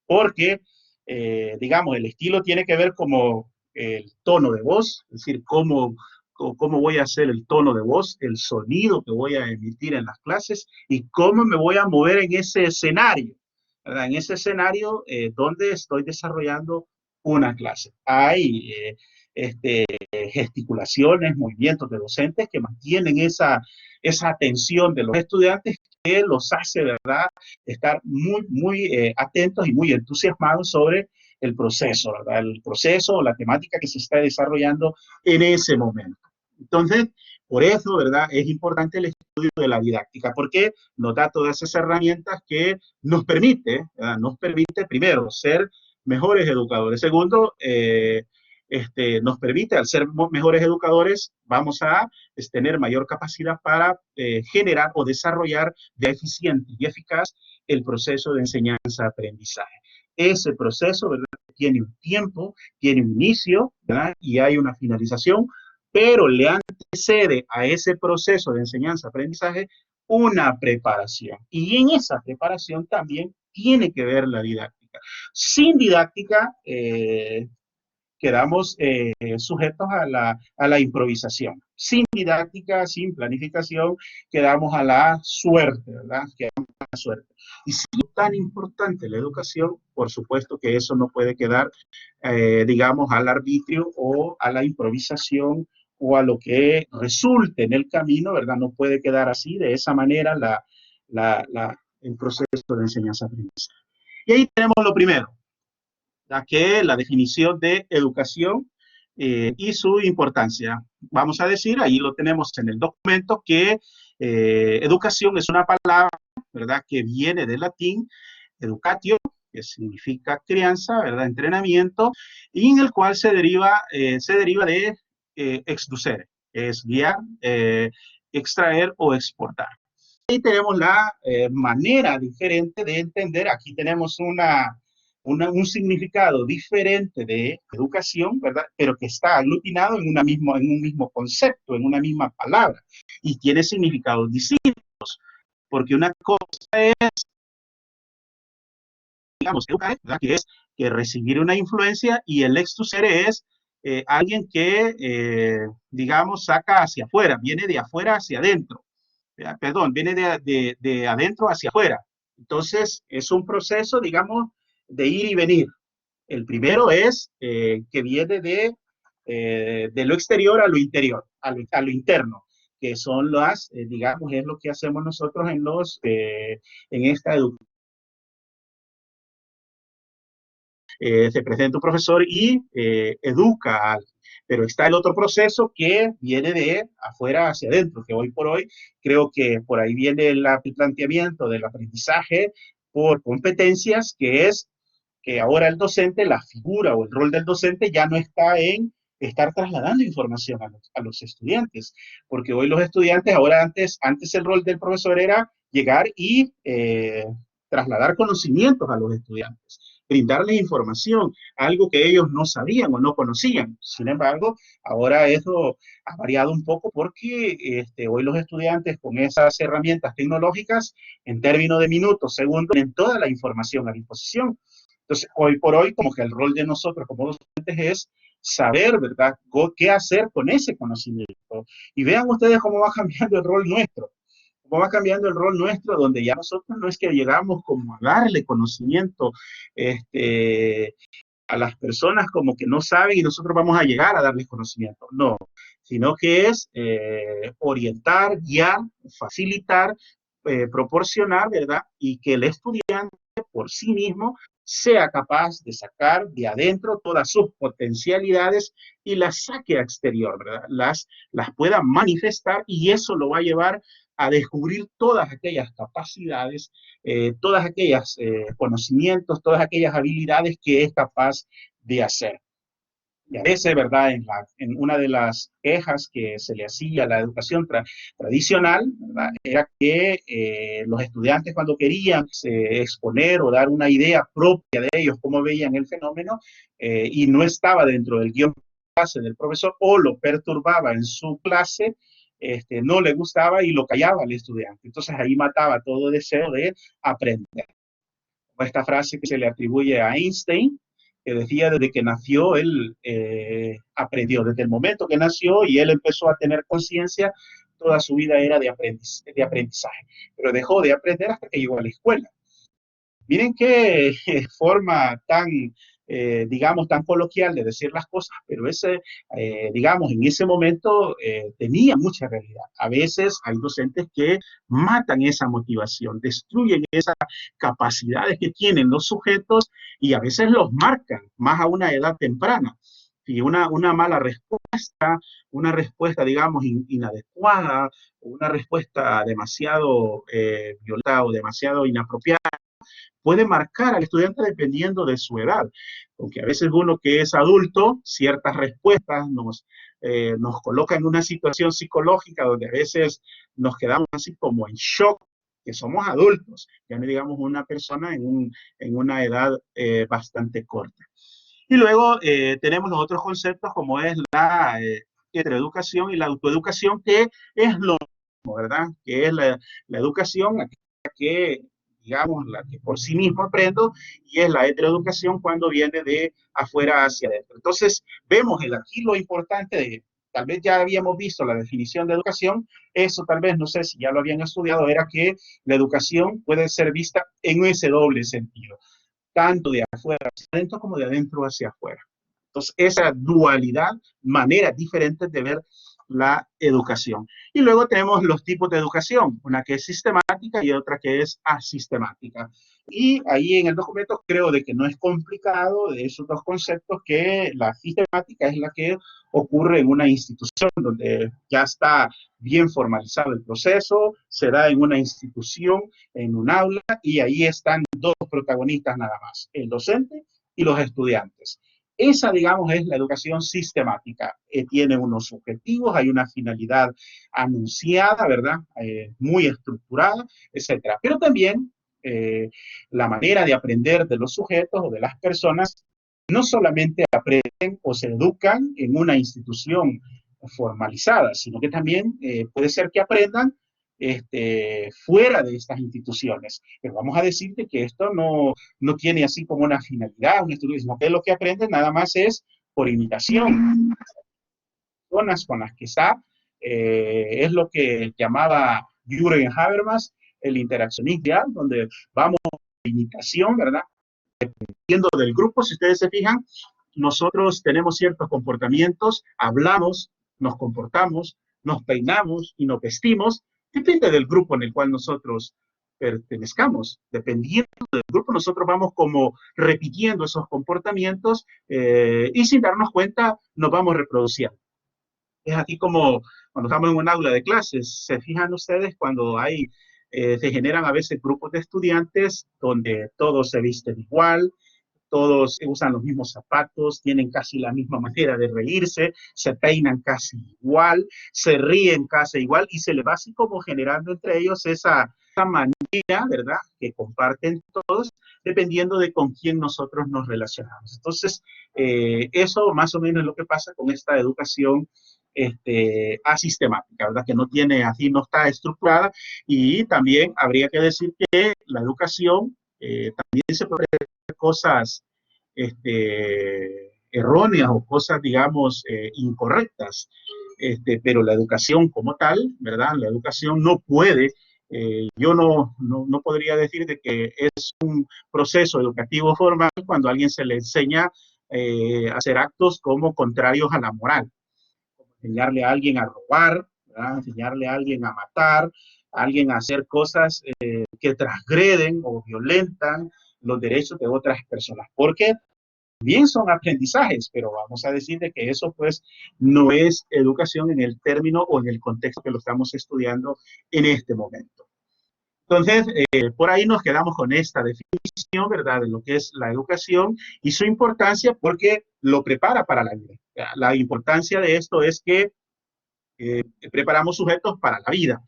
Porque, digamos, el estilo tiene que ver como el tono de voz, es decir, cómo voy a hacer el tono de voz, el sonido que voy a emitir en las clases y cómo me voy a mover en ese escenario, ¿verdad? En ese escenario donde estoy desarrollando una clase. Hay gesticulaciones, movimientos de docentes que mantienen esa atención de los estudiantes que los hace, ¿verdad?, estar muy atentos y muy entusiasmados sobre el proceso, ¿verdad? El proceso o la temática que se está desarrollando en ese momento. Entonces, por eso, ¿verdad? Es importante el estudio de la didáctica, porque nos da todas esas herramientas que nos permite, ¿verdad? Nos permite, primero, ser mejores educadores. Segundo, nos permite, al ser mejores educadores, vamos a tener mayor capacidad para generar o desarrollar de eficiente y eficaz el proceso de enseñanza-aprendizaje. Ese proceso, ¿verdad?, tiene un tiempo, tiene un inicio, ¿verdad?, y hay una finalización, pero le antecede a ese proceso de enseñanza-aprendizaje una preparación. Y en esa preparación también tiene que ver la didáctica. Sin didáctica, quedamos sujetos a la improvisación. Sin didáctica, sin planificación, quedamos a la suerte, ¿verdad? Quedamos a la suerte. Y si es tan importante la educación, por supuesto que eso no puede quedar, digamos, al arbitrio o a la improvisación o a lo que resulte en el camino, ¿verdad? No puede quedar así, de esa manera, el proceso de enseñanza-aprendizaje. Y ahí tenemos lo primero, ya que la definición de educación y su importancia. Vamos a decir, ahí lo tenemos en el documento, que educación es una palabra, ¿verdad?, que viene del latín educatio, que significa crianza, ¿verdad?, entrenamiento, y en el cual se deriva de exducere, es guiar, extraer o exportar. Ahí tenemos la manera diferente de entender, aquí tenemos un significado diferente de educación, ¿verdad? Pero que está aglutinado en un mismo concepto, en una misma palabra, y tiene significados distintos, porque una cosa es, digamos, educar, ¿verdad?, que es que recibir una influencia, y el exducere es alguien que, digamos, saca hacia afuera, viene de afuera hacia adentro, perdón, viene de adentro hacia afuera. Entonces, es un proceso, digamos, de ir y venir. El primero es que viene de lo exterior a lo interior, a lo interno, que son digamos, es lo que hacemos nosotros en esta educación. Se presenta un profesor y educa a alguien. Pero está el otro proceso que viene de afuera hacia adentro, que hoy por hoy creo que por ahí viene el planteamiento del aprendizaje por competencias, que es que ahora el docente, la figura o el rol del docente ya no está en estar trasladando información a los estudiantes, porque hoy los estudiantes, ahora antes el rol del profesor era llegar y trasladar conocimientos a los estudiantes, brindarles información, algo que ellos no sabían o no conocían. Sin embargo, ahora eso ha variado un poco porque hoy los estudiantes con esas herramientas tecnológicas, en términos de minutos, segundos, tienen toda la información a disposición. Entonces, hoy por hoy, como que el rol de nosotros como docentes es saber, ¿verdad?, qué hacer con ese conocimiento. Y vean ustedes cómo va cambiando el rol nuestro. Cómo va cambiando el rol nuestro, donde ya nosotros no es que llegamos como a darle conocimiento a las personas como que no saben y nosotros vamos a llegar a darles conocimiento. No, sino que es orientar, guiar, facilitar, proporcionar, ¿verdad? Y que el estudiante por sí mismo sea capaz de sacar de adentro todas sus potencialidades y las saque a exterior, ¿verdad? Las pueda manifestar, y eso lo va a llevar a descubrir todas aquellas capacidades, todas aquellas conocimientos, todas aquellas habilidades que es capaz de hacer. Y a veces, ¿verdad? En una de las quejas que se le hacía a la educación tradicional, ¿verdad? Era que los estudiantes cuando querían exponer o dar una idea propia de ellos, cómo veían el fenómeno, y no estaba dentro del guión de clase del profesor o lo perturbaba en su clase, no le gustaba y lo callaba al estudiante. Entonces ahí mataba todo deseo de aprender. Esta frase que se le atribuye a Einstein, que decía desde que nació, él aprendió, desde el momento que nació y él empezó a tener conciencia, toda su vida era de aprendizaje, pero dejó de aprender hasta que llegó a la escuela. Miren qué forma tan, digamos, tan coloquial de decir las cosas, pero ese, digamos, en ese momento tenía mucha realidad. A veces hay docentes que matan esa motivación, destruyen esas capacidades que tienen los sujetos y a veces los marcan, más a una edad temprana. Y una mala respuesta, una respuesta, digamos, inadecuada, una respuesta demasiado violenta o demasiado inapropiada, puede marcar al estudiante dependiendo de su edad. Porque a veces uno que es adulto, ciertas respuestas nos coloca en una situación psicológica donde a veces nos quedamos así como en shock, que somos adultos, ya no digamos una persona en una edad bastante corta. Y luego tenemos los otros conceptos como es la heteroeducación y la autoeducación, que es lo mismo, ¿verdad? Que es la educación que digamos, la que por sí mismo aprendo, y es la heteroeducación cuando viene de afuera hacia adentro. Entonces, vemos aquí lo importante de, tal vez ya habíamos visto la definición de educación, eso tal vez, no sé si ya lo habían estudiado, era que la educación puede ser vista en ese doble sentido, tanto de afuera hacia adentro como de adentro hacia afuera. Entonces, esa dualidad, maneras diferentes de ver la educación. Y luego tenemos los tipos de educación, una que es sistemática y otra que es asistemática. Y ahí en el documento creo de que no es complicado de esos dos conceptos, que la sistemática es la que ocurre en una institución donde ya está bien formalizado el proceso, se da en una institución, en un aula, y ahí están dos protagonistas nada más, el docente y los estudiantes. Esa, digamos, es la educación sistemática. Tiene unos objetivos, hay una finalidad anunciada, ¿verdad? Muy estructurada, etcétera. Pero también la manera de aprender de los sujetos o de las personas no solamente aprenden o se educan en una institución formalizada, sino que también puede ser que aprendan fuera de estas instituciones. Pero vamos a decirte que esto no tiene así como una finalidad, un estudio, sino que lo que aprenden nada más es por imitación. Las personas con las que está es lo que llamaba Jürgen Habermas el interaccionismo, donde vamos por imitación, ¿verdad? Dependiendo del grupo, si ustedes se fijan, nosotros tenemos ciertos comportamientos, hablamos, nos comportamos, nos peinamos y nos vestimos, depende del grupo en el cual nosotros pertenezcamos. Dependiendo del grupo, nosotros vamos como repitiendo esos comportamientos y sin darnos cuenta nos vamos reproduciendo. Es aquí como cuando estamos en un aula de clases, se fijan ustedes cuando se generan a veces grupos de estudiantes donde todos se visten igual, todos usan los mismos zapatos, tienen casi la misma manera de reírse, se peinan casi igual, se ríen casi igual y se les va así como generando entre ellos esa manera, ¿verdad?, que comparten todos, dependiendo de con quién nosotros nos relacionamos. Entonces, eso más o menos es lo que pasa con esta educación asistemática, ¿verdad?, que no tiene, así no está estructurada, y también habría que decir que la educación también se puede cosas erróneas o cosas, digamos, incorrectas. Pero la educación como tal, ¿verdad? La educación no puede, yo no podría decir de que es un proceso educativo formal cuando a alguien se le enseña a hacer actos como contrarios a la moral. Enseñarle a alguien a robar, ¿verdad? Enseñarle a alguien a matar, a alguien a hacer cosas que transgreden o violentan los derechos de otras personas. Porque bien son aprendizajes, pero vamos a decir de que eso pues no es educación en el término o en el contexto que lo estamos estudiando en este momento. Entonces, por ahí nos quedamos con esta definición, ¿verdad?, de lo que es la educación y su importancia porque lo prepara para la vida. La importancia de esto es que preparamos sujetos para la vida.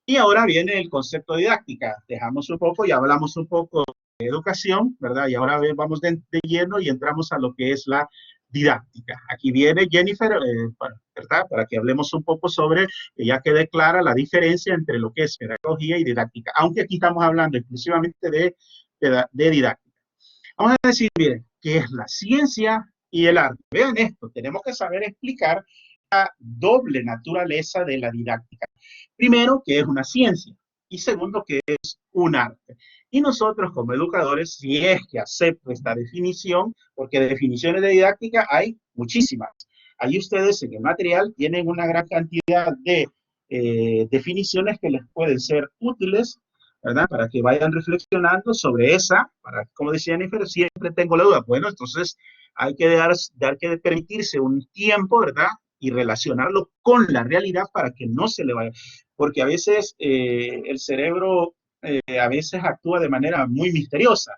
Y ahora viene el concepto de didáctica. Dejamos un poco y hablamos un poco de educación, ¿verdad? Y ahora vamos de lleno y entramos a lo que es la didáctica. Aquí viene Jennifer, ¿verdad? Para que hablemos un poco sobre, que ya quede clara la diferencia entre lo que es pedagogía y didáctica, aunque aquí estamos hablando exclusivamente de didáctica. Vamos a decir, miren, ¿qué es la ciencia y el arte? Vean esto, tenemos que saber explicar la doble naturaleza de la didáctica. Primero, que es una ciencia, y segundo, que es un arte. Y nosotros como educadores, si es que acepto esta definición, porque definiciones de didáctica hay muchísimas. Ahí ustedes en el material tienen una gran cantidad de definiciones que les pueden ser útiles, ¿verdad? Para que vayan reflexionando sobre esa, para, como decía Jennifer, siempre tengo la duda. Bueno, entonces hay que dar que permitirse un tiempo, ¿verdad? Y relacionarlo con la realidad para que no se le vaya. Porque a veces el cerebro a veces actúa de manera muy misteriosa.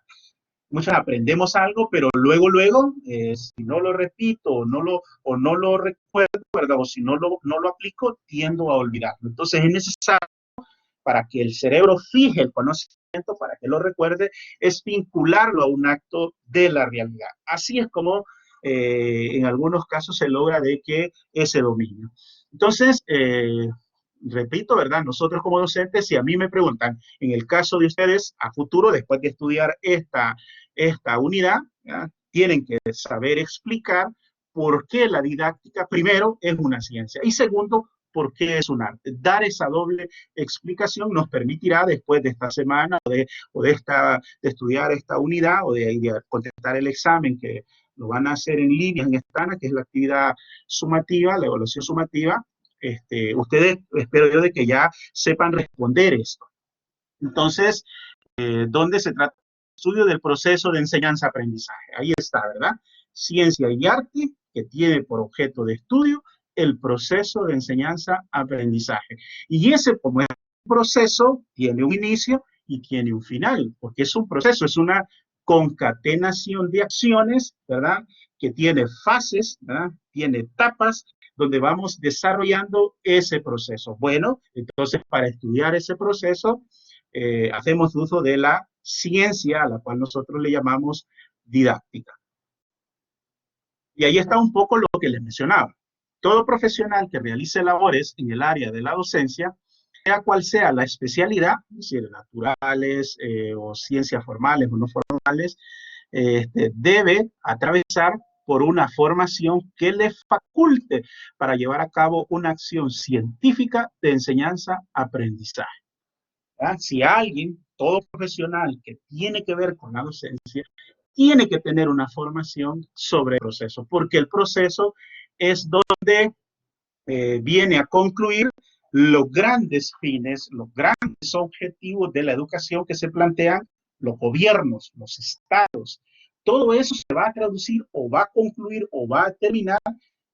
Muchas aprendemos algo, pero luego, si no lo repito o no lo recuerdo, ¿verdad? O si no lo aplico, tiendo a olvidarlo. Entonces es necesario para que el cerebro fije el conocimiento, para que lo recuerde, es vincularlo a un acto de la realidad. Así es como en algunos casos se logra de que ese dominio. Entonces, repito, ¿verdad? Nosotros como docentes, si a mí me preguntan, en el caso de ustedes, a futuro, después de estudiar esta unidad, ¿ya? Tienen que saber explicar por qué la didáctica, primero, es una ciencia y segundo, por qué es un arte. Dar esa doble explicación nos permitirá después de esta semana de estudiar esta unidad o de contestar el examen que lo van a hacer en línea en Estana, que es la actividad sumativa, la evaluación sumativa. Ustedes espero yo de que ya sepan responder esto. Entonces, ¿dónde se trata? Estudio del proceso de enseñanza-aprendizaje. Ahí está, ¿verdad? Ciencia y arte, que tiene por objeto de estudio el proceso de enseñanza-aprendizaje. Y ese, como es un proceso, tiene un inicio y tiene un final, porque es un proceso, es una concatenación de acciones, ¿verdad? Que tiene fases, ¿verdad? Tiene etapas donde vamos desarrollando ese proceso. Bueno, entonces para estudiar ese proceso, hacemos uso de la ciencia a la cual nosotros le llamamos didáctica. Y ahí está un poco lo que les mencionaba. Todo profesional que realice labores en el área de la docencia, sea cual sea la especialidad, es decir, naturales o ciencias formales o no formales, debe atravesar por una formación que le faculte para llevar a cabo una acción científica de enseñanza-aprendizaje. Si alguien, todo profesional que tiene que ver con la docencia, tiene que tener una formación sobre el proceso, porque el proceso es donde viene a concluir los grandes fines, los grandes objetivos de la educación que se plantean los gobiernos, los estados. Todo eso se va a traducir o va a concluir o va a terminar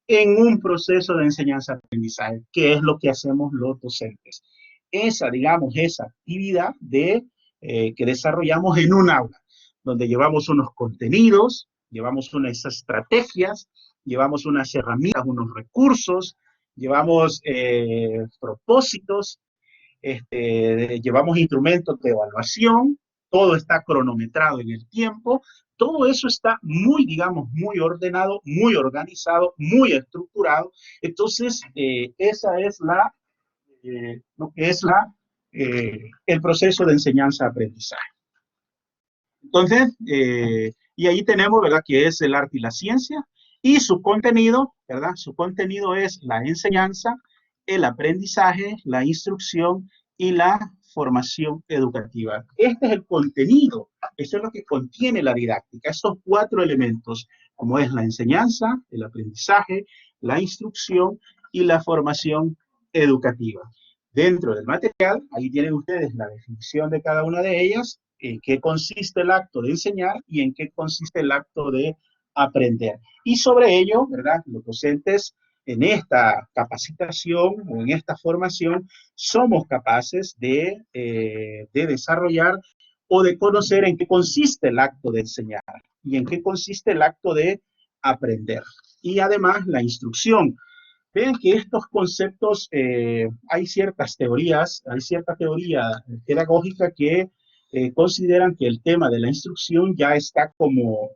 en un proceso de enseñanza-aprendizaje, que es lo que hacemos los docentes. Esa actividad que desarrollamos en un aula, donde llevamos unos contenidos, llevamos unas estrategias, llevamos unas herramientas, unos recursos, llevamos propósitos, llevamos instrumentos de evaluación, todo está cronometrado en el tiempo, todo eso está muy, digamos, muy ordenado, muy organizado, muy estructurado. Entonces, esa es lo que es el proceso de enseñanza-aprendizaje. Entonces, y ahí tenemos, ¿verdad?, que es el arte y la ciencia, y su contenido, ¿verdad? Su contenido es la enseñanza, el aprendizaje, la instrucción y la formación educativa. Este es el contenido, eso es lo que contiene la didáctica, estos 4 elementos, como es la enseñanza, el aprendizaje, la instrucción y la formación educativa. Dentro del material, ahí tienen ustedes la definición de cada una de ellas, en qué consiste el acto de enseñar y en qué consiste el acto de aprender. Y sobre ello, ¿verdad? Los docentes en esta capacitación o en esta formación somos capaces de desarrollar o de conocer en qué consiste el acto de enseñar y en qué consiste el acto de aprender. Y además la instrucción. Vean que estos conceptos, hay cierta teoría pedagógica que consideran que el tema de la instrucción ya está como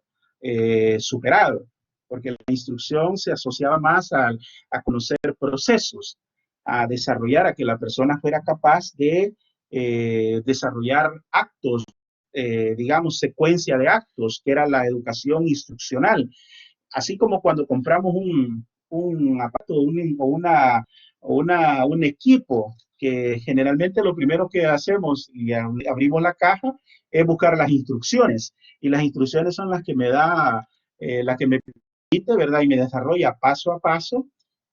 superado, porque la instrucción se asociaba más a conocer procesos, a desarrollar, a que la persona fuera capaz de desarrollar actos, digamos, secuencia de actos, que era la educación instruccional. Así como cuando compramos un aparato un equipo, que generalmente lo primero que hacemos y abrimos la caja es buscar las instrucciones. Y las instrucciones son las que me da, la que me permite, ¿verdad? Y me desarrolla paso a paso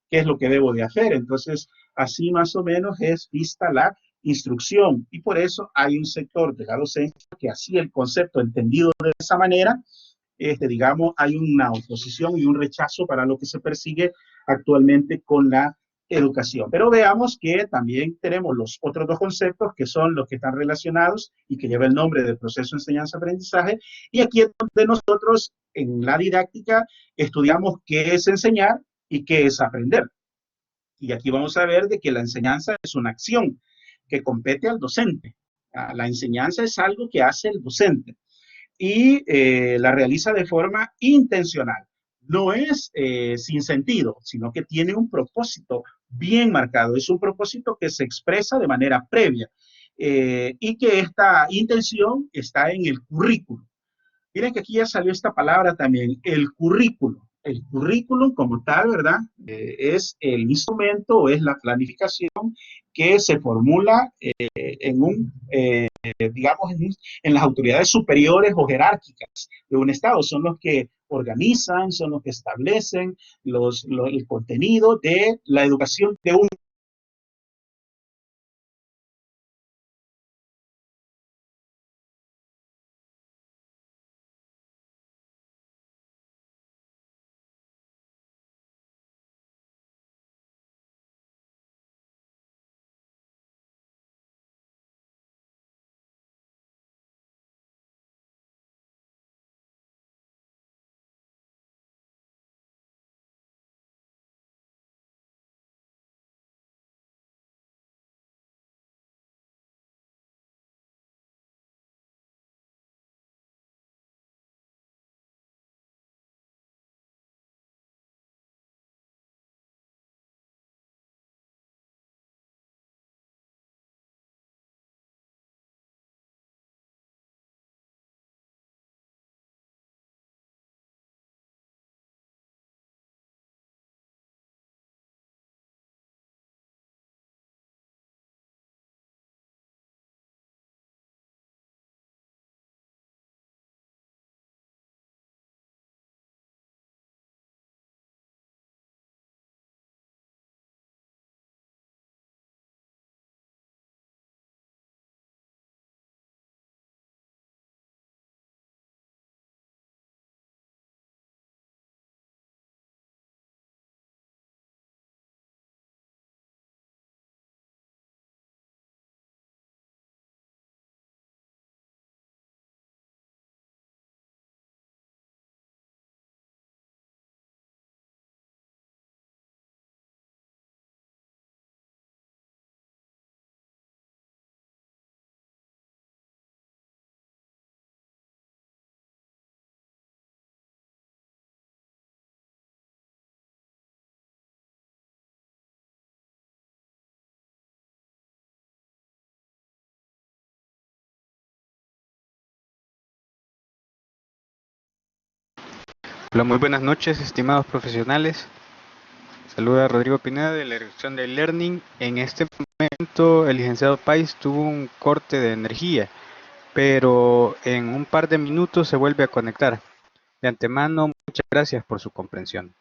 qué es lo que debo de hacer. Entonces, así más o menos es vista la instrucción. Y por eso hay un sector de la docencia que así el concepto entendido de esa manera, digamos, hay una oposición y un rechazo para lo que se persigue actualmente con la educación. Pero veamos que también tenemos los otros dos conceptos que son los que están relacionados y que lleva el nombre del proceso de enseñanza-aprendizaje. Y aquí es donde nosotros en la didáctica estudiamos qué es enseñar y qué es aprender. Y aquí vamos a ver de que la enseñanza es una acción que compete al docente. La enseñanza es algo que hace el docente y la realiza de forma intencional. No es sin sentido, sino que tiene un propósito bien marcado. Es un propósito que se expresa de manera previa y que esta intención está en el currículo. Miren que aquí ya salió esta palabra también, el currículo. El currículum como tal, ¿verdad? Es el instrumento o es la planificación que se formula en un, digamos, en las autoridades superiores o jerárquicas de un Estado. Son los que organizan, son los que establecen el contenido de la educación de un. Hola, muy buenas noches, estimados profesionales. Saluda Rodrigo Pineda de la dirección de Learning. En este momento el licenciado Pais tuvo un corte de energía, pero en un par de minutos se vuelve a conectar. De antemano, muchas gracias por su comprensión.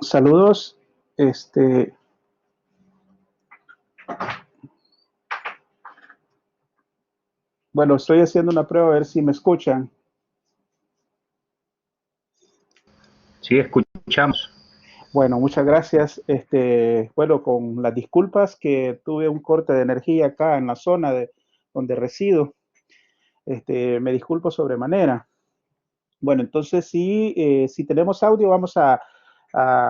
Saludos. Bueno, estoy haciendo una prueba a ver si me escuchan. Sí, escuchamos. Bueno, muchas gracias. Bueno, con las disculpas que tuve un corte de energía acá en la zona donde resido, me disculpo sobremanera. Bueno, entonces sí, si tenemos audio, vamos a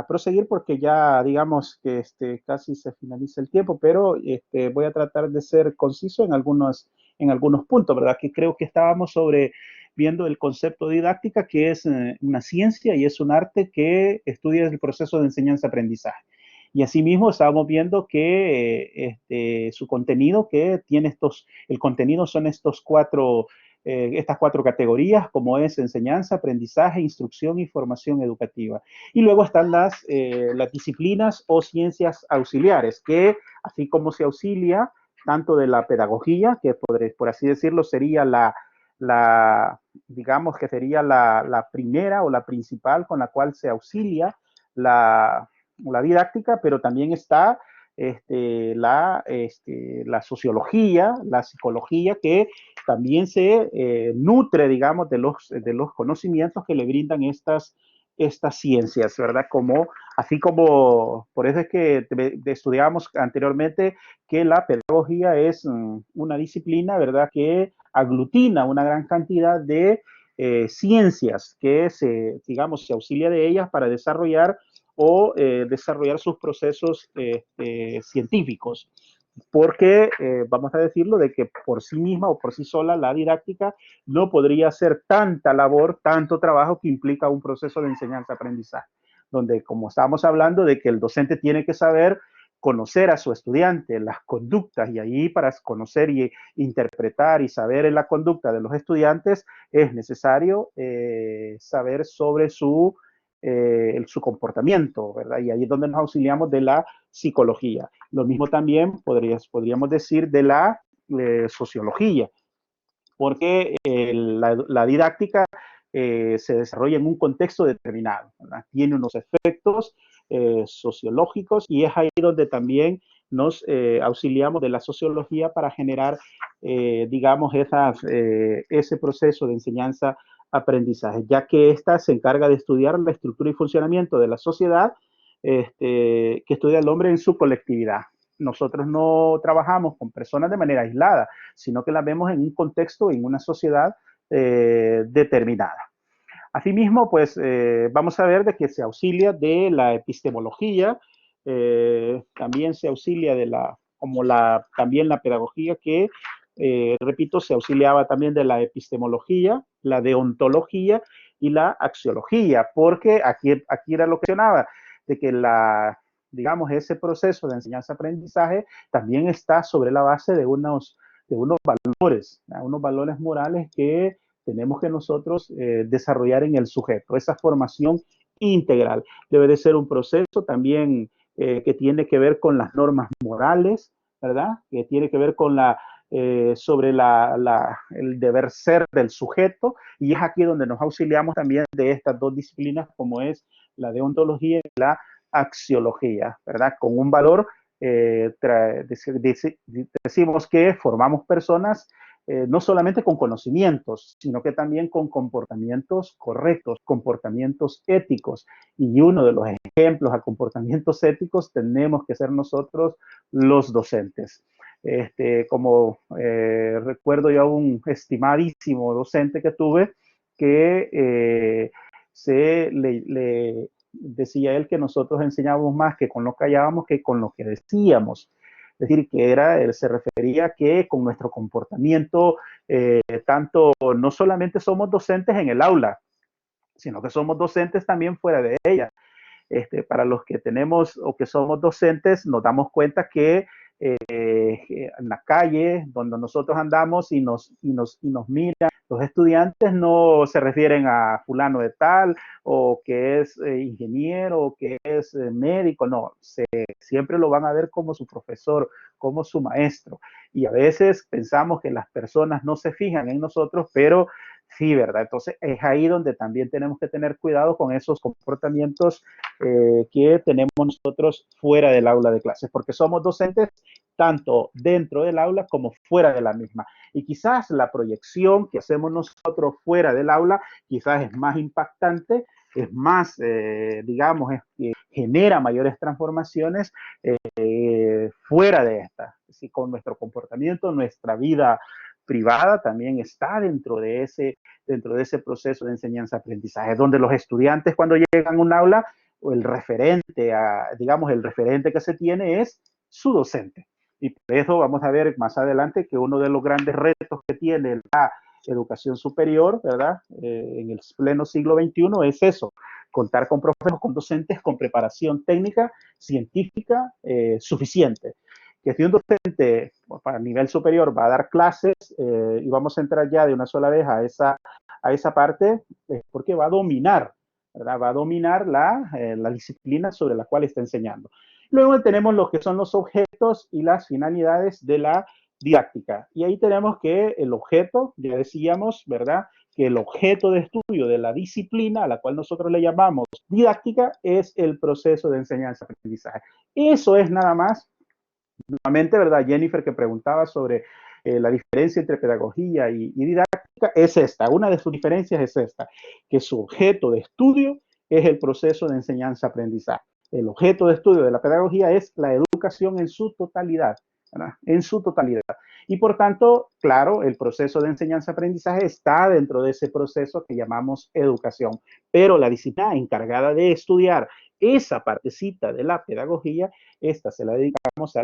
proseguir porque ya digamos que casi se finaliza el tiempo, pero voy a tratar de ser conciso en algunos puntos, ¿verdad? Que creo que estábamos viendo el concepto de didáctica, que es una ciencia y es un arte que estudia el proceso de enseñanza-aprendizaje. Y asimismo estábamos viendo que su contenido, que tiene el contenido son estas cuatro categorías, como es enseñanza, aprendizaje, instrucción y formación educativa. Y luego están las disciplinas o ciencias auxiliares, que así como se auxilia tanto de la pedagogía, que por así decirlo sería digamos que sería la primera o la principal con la cual se auxilia la didáctica, pero también está la sociología, la psicología, que también se nutre, digamos, de los conocimientos que le brindan estas ciencias, ¿verdad? Así como, por eso es que estudiábamos anteriormente que la pedagogía es una disciplina, ¿verdad? Que aglutina una gran cantidad de ciencias que digamos, se auxilia de ellas para desarrollar desarrollar sus procesos científicos, porque vamos a decirlo de que por sí misma o por sí sola la didáctica no podría hacer tanta labor, tanto trabajo que implica un proceso de enseñanza-aprendizaje, donde como estábamos hablando de que el docente tiene que saber conocer a su estudiante, las conductas, y ahí para conocer y interpretar y saber en la conducta de los estudiantes es necesario saber sobre su comportamiento, ¿verdad? Y ahí es donde nos auxiliamos de la psicología. Lo mismo también podríamos decir de la sociología, porque la didáctica se desarrolla en un contexto determinado, ¿verdad? Tiene unos efectos sociológicos y es ahí donde también nos auxiliamos de la sociología para generar, digamos, ese proceso de enseñanza-aprendizaje, ya que ésta se encarga de estudiar la estructura y funcionamiento de la sociedad que estudia al hombre en su colectividad. Nosotros no trabajamos con personas de manera aislada, sino que las vemos en un contexto, en una sociedad determinada. Asimismo, pues vamos a ver de que se auxilia de la epistemología, también se auxilia también la pedagogía que, repito, se auxiliaba también de la epistemología, la deontología y la axiología, porque aquí era lo que mencionaba, de que digamos, ese proceso de enseñanza-aprendizaje también está sobre la base de unos valores, ¿no? Unos valores morales que tenemos que nosotros desarrollar en el sujeto. Esa formación integral debe de ser un proceso también que tiene que ver con las normas morales, ¿verdad? Que tiene que ver con sobre el deber ser del sujeto, y es aquí donde nos auxiliamos también de estas dos disciplinas como es la deontología y la axiología, ¿verdad? Con un valor, decimos que formamos personas no solamente con conocimientos, sino que también con comportamientos correctos, comportamientos éticos. Y uno de los ejemplos a comportamientos éticos tenemos que ser nosotros los docentes. Como recuerdo yo a un estimadísimo docente que tuve que le decía él que nosotros enseñábamos más que con lo que hallábamos que con lo que decíamos. Es decir, que él se refería que con nuestro comportamiento, tanto no solamente somos docentes en el aula, sino que somos docentes también fuera de ella. Para los que tenemos o que somos docentes, nos damos cuenta que en la calle donde nosotros andamos y nos miran, los estudiantes no se refieren a fulano de tal o que es ingeniero o que es médico, no, siempre lo van a ver como su profesor, como su maestro. Y a veces pensamos que las personas no se fijan en nosotros, pero Sí, ¿verdad? Entonces es ahí donde también tenemos que tener cuidado con esos comportamientos que tenemos nosotros fuera del aula de clases, porque somos docentes tanto dentro del aula como fuera de la misma. Y quizás la proyección que hacemos nosotros fuera del aula quizás es más impactante, es más, digamos, genera mayores transformaciones fuera de esta. Si con nuestro comportamiento, nuestra vida privada también está dentro de ese proceso de enseñanza-aprendizaje, donde los estudiantes cuando llegan a un aula, el referente, digamos, el referente que se tiene es su docente. Y por eso vamos a ver más adelante que uno de los grandes retos que tiene la educación superior, ¿verdad? En el pleno siglo XXI es eso, contar con profesores, con docentes con preparación técnica, científica suficiente. Que si un docente para nivel superior va a dar clases y vamos a entrar ya de una sola vez a esa parte, porque va a dominar, ¿verdad? Va a dominar la disciplina sobre la cual está enseñando. Luego tenemos lo que son los objetos y las finalidades de la didáctica. Y ahí tenemos que el objeto, ya decíamos, ¿verdad? Que el objeto de estudio de la disciplina a la cual nosotros le llamamos didáctica es el proceso de enseñanza-aprendizaje. Eso es nada más, nuevamente, ¿verdad? Jennifer que preguntaba sobre la diferencia entre pedagogía y didáctica es esta. Una de sus diferencias es esta, que su objeto de estudio es el proceso de enseñanza-aprendizaje. El objeto de estudio de la pedagogía es la educación en su totalidad, ¿verdad? En su totalidad. Y por tanto, claro, el proceso de enseñanza-aprendizaje está dentro de ese proceso que llamamos educación, pero la disciplina encargada de estudiar esa partecita de la pedagogía, esta se la dedicamos a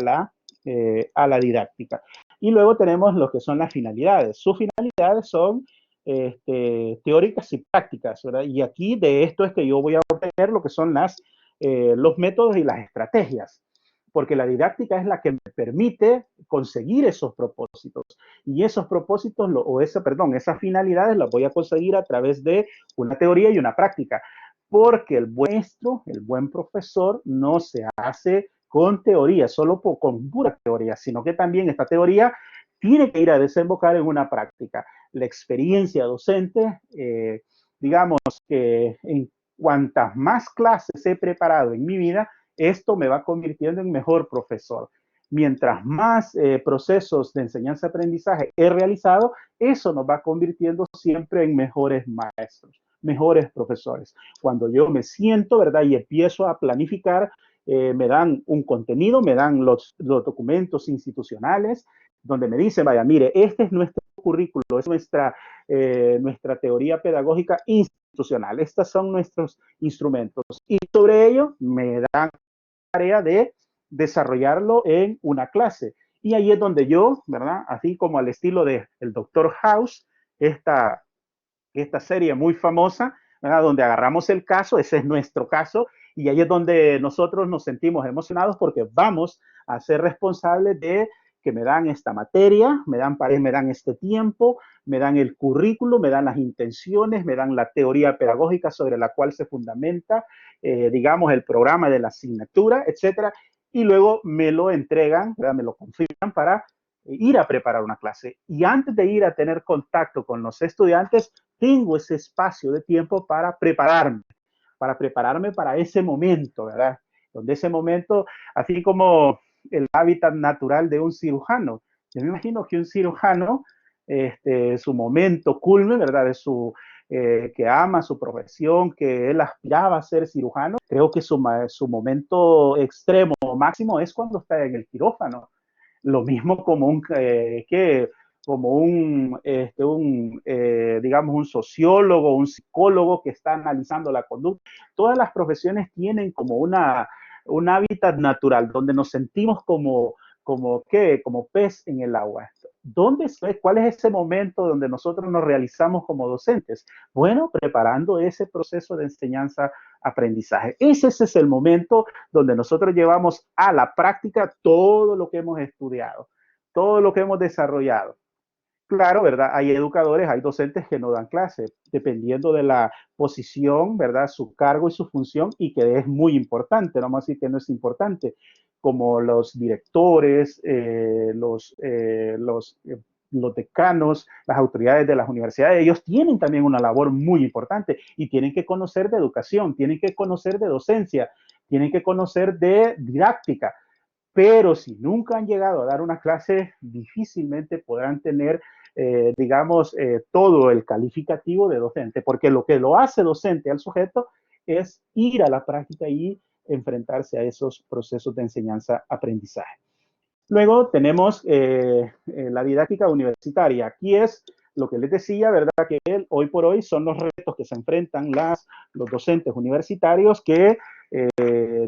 la didáctica. Y luego tenemos lo que son las finalidades. Sus finalidades son teóricas y prácticas, ¿verdad? Y aquí de esto es que yo voy a obtener lo que son los métodos y las estrategias, porque la didáctica es la que me permite conseguir esos propósitos. Y esos propósitos, esas finalidades las voy a conseguir a través de una teoría y una práctica, porque el maestro, el buen profesor, no se hace con teoría, solo con pura teoría, sino que también esta teoría tiene que ir a desembocar en una práctica. La experiencia docente, digamos que en cuantas más clases he preparado en mi vida, esto me va convirtiendo en mejor profesor. Mientras más procesos de enseñanza-aprendizaje he realizado, eso nos va convirtiendo siempre en mejores maestros, mejores profesores. Cuando yo me siento, ¿verdad? Y empiezo a planificar, me dan un contenido, me dan los documentos institucionales, donde me dicen, vaya, mire, este es nuestro currículo, es nuestra teoría pedagógica institucional, estos son nuestros instrumentos. Y sobre ello me dan tarea de desarrollarlo en una clase. Y ahí es donde yo, ¿verdad? Así como al estilo del Doctor House, esta serie muy famosa, ¿verdad? Donde agarramos el caso, ese es nuestro caso, y ahí es donde nosotros nos sentimos emocionados porque vamos a ser responsables de que me dan esta materia, me dan este tiempo, me dan el currículo, me dan las intenciones, me dan la teoría pedagógica sobre la cual se fundamenta, digamos, el programa de la asignatura, etcétera, y luego me lo entregan, ¿verdad? Me lo confirman para ir a preparar una clase. Y antes de ir a tener contacto con los estudiantes, tengo ese espacio de tiempo para prepararme para ese momento, ¿verdad? Donde ese momento, así como el hábitat natural de un cirujano. Yo me imagino que un cirujano, su momento culme, ¿verdad? Que ama su profesión, que él aspiraba a ser cirujano, creo que su momento extremo máximo es cuando está en el quirófano. Lo mismo como digamos, un sociólogo, un psicólogo que está analizando la conducta. Todas las profesiones tienen como un hábitat natural donde nos sentimos como pez en el agua. ¿Cuál es ese momento donde nosotros nos realizamos como docentes? Bueno, preparando ese proceso de enseñanza-aprendizaje. Ese es el momento donde nosotros llevamos a la práctica todo lo que hemos estudiado, todo lo que hemos desarrollado. Claro, ¿verdad? Hay educadores, hay docentes que no dan clase, dependiendo de la posición, ¿verdad? Su cargo y su función, y que es muy importante, no vamos a decir que no es importante, como los directores, los decanos, las autoridades de las universidades, ellos tienen también una labor muy importante y tienen que conocer de educación, tienen que conocer de docencia, tienen que conocer de didáctica, pero si nunca han llegado a dar una clase, difícilmente podrán tener, digamos, todo el calificativo de docente, porque lo que lo hace docente al sujeto es ir a la práctica y enfrentarse a esos procesos de enseñanza-aprendizaje. Luego tenemos la didáctica universitaria. Aquí es lo que les decía, ¿verdad? Que hoy por hoy son los retos que se enfrentan los docentes universitarios, que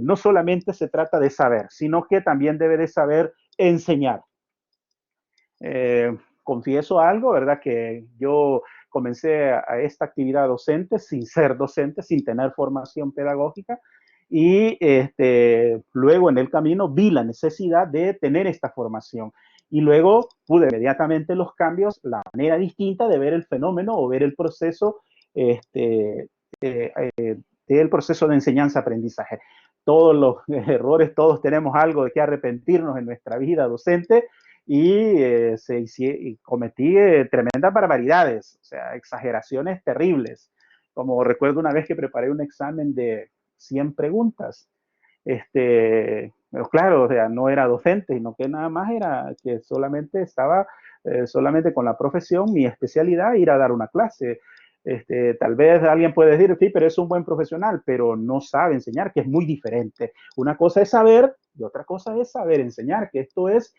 no solamente se trata de saber, sino que también debe de saber enseñar. Confieso algo, ¿verdad? Que yo comencé a esta actividad docente sin ser docente, sin tener formación pedagógica, y luego en el camino vi la necesidad de tener esta formación. Y luego pude inmediatamente los cambios, la manera distinta de ver el fenómeno o ver el proceso del proceso de enseñanza-aprendizaje. Todos los errores, todos tenemos algo de que arrepentirnos en nuestra vida docente, y cometí tremendas barbaridades, o sea, exageraciones terribles. Como recuerdo una vez que preparé un examen de 100 preguntas, pero claro, o sea, no era docente, sino que nada más era que solamente estaba, solamente con la profesión, mi especialidad, ir a dar una clase. Tal vez alguien puede decir, sí, pero es un buen profesional, pero no sabe enseñar, que es muy diferente. Una cosa es saber y otra cosa es saber enseñar, que esto es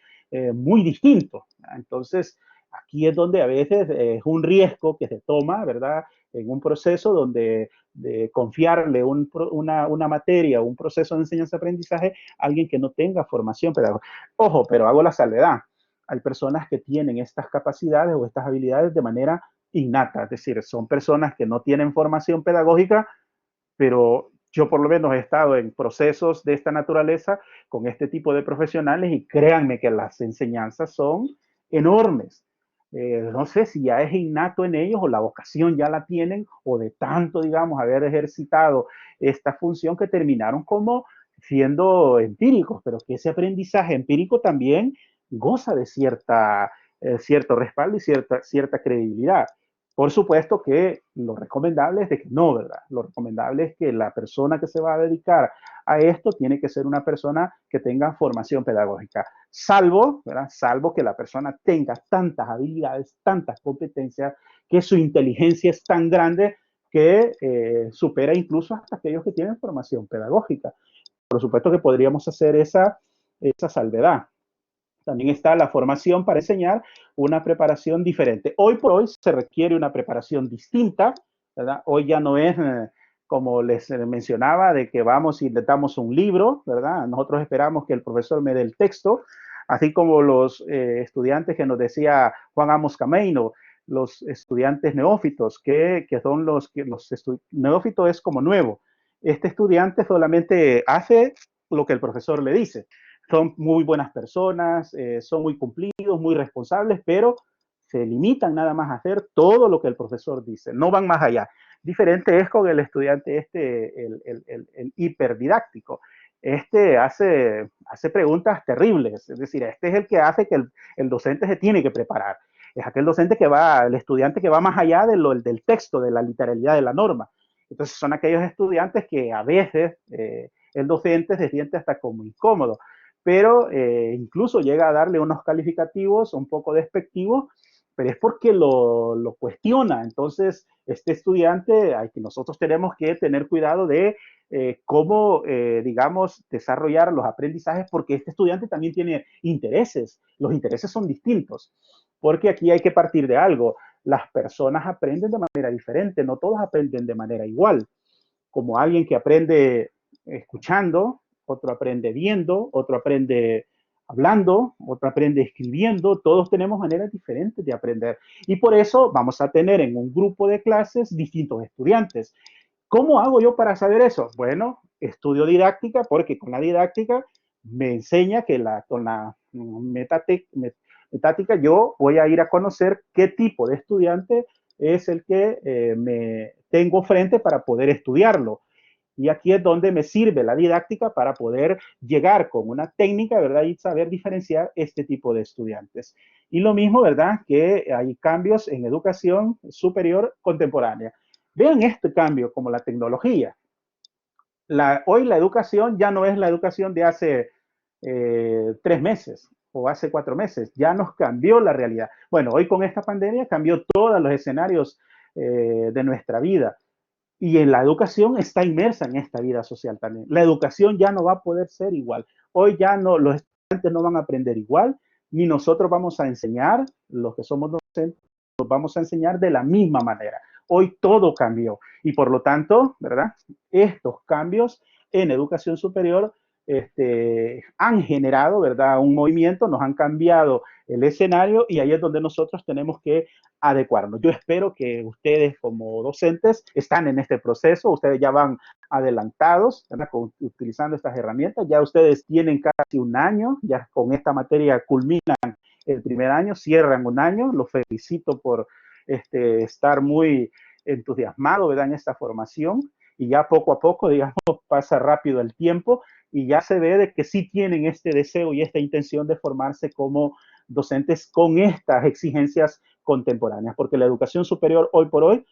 muy distinto. Entonces, aquí es donde a veces es un riesgo que se toma, ¿verdad? En un proceso donde de confiarle una materia o un proceso de enseñanza-aprendizaje a alguien que no tenga formación pedagógica. Ojo, pero hago la salvedad. Hay personas que tienen estas capacidades o estas habilidades de manera innata, es decir, son personas que no tienen formación pedagógica, pero yo por lo menos he estado en procesos de esta naturaleza con este tipo de profesionales y créanme que las enseñanzas son enormes. No sé si ya es innato en ellos o la vocación ya la tienen o de tanto, digamos, haber ejercitado esta función que terminaron como siendo empíricos, pero que ese aprendizaje empírico también goza de cierto respaldo y cierta credibilidad. Por supuesto que lo recomendable es de que no, ¿verdad? Lo recomendable es que la persona que se va a dedicar a esto tiene que ser una persona que tenga formación pedagógica, salvo, ¿verdad? Salvo que la persona tenga tantas habilidades, tantas competencias, que su inteligencia es tan grande que supera incluso hasta aquellos que tienen formación pedagógica. Por supuesto que podríamos hacer esa salvedad. También está la formación para enseñar, una preparación diferente. Hoy por hoy se requiere una preparación distinta, ¿verdad? Hoy ya no es como les mencionaba, de que vamos y le damos un libro, ¿verdad? Nosotros esperamos que el profesor me dé el texto, así como los estudiantes que nos decía Juan Amos Cameino, los estudiantes neófitos, que son neófito es como nuevo. Este estudiante solamente hace lo que el profesor le dice. Son muy buenas personas, son muy cumplidos, muy responsables, pero se limitan nada más a hacer todo lo que el profesor dice, no van más allá. Diferente es con el estudiante el hiperdidáctico. Hace preguntas terribles, es decir, este es el que hace que el docente se tiene que preparar. Es aquel docente el estudiante que va más allá del texto, de la literalidad de la norma. Entonces son aquellos estudiantes que a veces el docente se siente hasta como incómodo, pero incluso llega a darle unos calificativos un poco despectivos, pero es porque lo cuestiona. Entonces, este estudiante, nosotros tenemos que tener cuidado de cómo, digamos, desarrollar los aprendizajes, porque este estudiante también tiene intereses. Los intereses son distintos, porque aquí hay que partir de algo. Las personas aprenden de manera diferente, no todos aprenden de manera igual. Como alguien que aprende escuchando, otro aprende viendo, otro aprende hablando, otro aprende escribiendo. Todos tenemos maneras diferentes de aprender. Y por eso vamos a tener en un grupo de clases distintos estudiantes. ¿Cómo hago yo para saber eso? Bueno, estudio didáctica, porque con la didáctica me enseña que con la metática yo voy a ir a conocer qué tipo de estudiante es el que me tengo frente para poder estudiarlo. Y aquí es donde me sirve la didáctica para poder llegar con una técnica, ¿verdad? Y saber diferenciar este tipo de estudiantes. Y lo mismo, ¿verdad? Que hay cambios en educación superior contemporánea. Vean este cambio como la tecnología. Hoy la educación ya no es la educación de hace 3 meses o hace 4 meses, ya nos cambió la realidad. Bueno, hoy con esta pandemia cambió todos los escenarios de nuestra vida y en la educación está inmersa en esta vida social también. La educación ya no va a poder ser igual. Hoy ya no, los estudiantes no van a aprender igual, ni nosotros vamos a enseñar, los que somos docentes, los vamos a enseñar de la misma manera. Hoy todo cambió y por lo tanto, ¿verdad? Estos cambios en educación superior han generado, ¿verdad? Un movimiento, nos han cambiado el escenario y ahí es donde nosotros tenemos que adecuarnos. Yo espero que ustedes como docentes están en este proceso, ustedes ya van adelantados, ¿verdad? Utilizando estas herramientas, ya ustedes tienen casi un año, ya con esta materia culminan el primer año, cierran un año, los felicito por estar muy entusiasmado, ¿verdad? En esta formación y ya poco a poco, digamos, pasa rápido el tiempo y ya se ve de que sí tienen este deseo y esta intención de formarse como docentes con estas exigencias contemporáneas, porque la educación superior hoy por hoy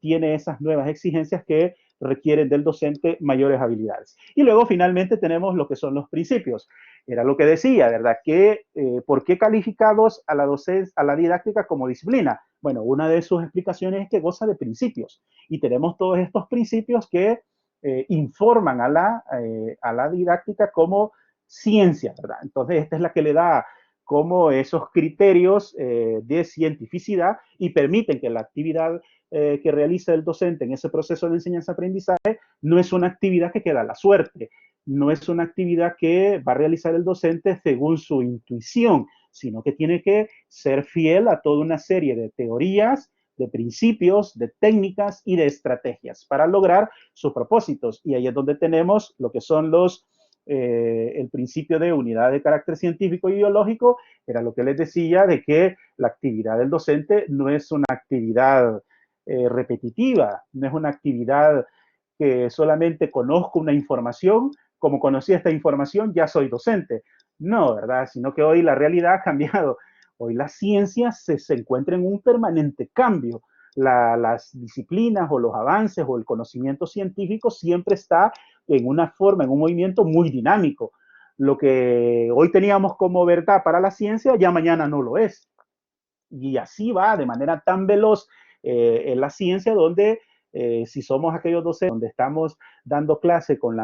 tiene esas nuevas exigencias que requieren del docente mayores habilidades. Y luego finalmente tenemos lo que son los principios. Era lo que decía, ¿verdad? Que, ¿por qué calificados a la docencia, a la didáctica como disciplina? Bueno, una de sus explicaciones es que goza de principios y tenemos todos estos principios que informan a la didáctica como ciencia, ¿verdad? Entonces, esta es la que le da como esos criterios de cientificidad y permiten que la actividad que realiza el docente en ese proceso de enseñanza-aprendizaje no es una actividad que queda a la suerte, no es una actividad que va a realizar el docente según su intuición, sino que tiene que ser fiel a toda una serie de teorías, de principios, de técnicas y de estrategias para lograr sus propósitos. Y ahí es donde tenemos lo que son el principio de unidad de carácter científico y ideológico, era lo que les decía de que la actividad del docente no es una actividad repetitiva, no es una actividad que solamente conozco una información, como conocí esta información ya soy docente. No, ¿verdad? Sino que hoy la realidad ha cambiado. Hoy la ciencia se encuentra en un permanente cambio. Las disciplinas o los avances o el conocimiento científico siempre está en una forma, en un movimiento muy dinámico. Lo que hoy teníamos como verdad para la ciencia, ya mañana no lo es. Y así va de manera tan veloz en la ciencia, donde si somos aquellos docentes donde estamos dando clase con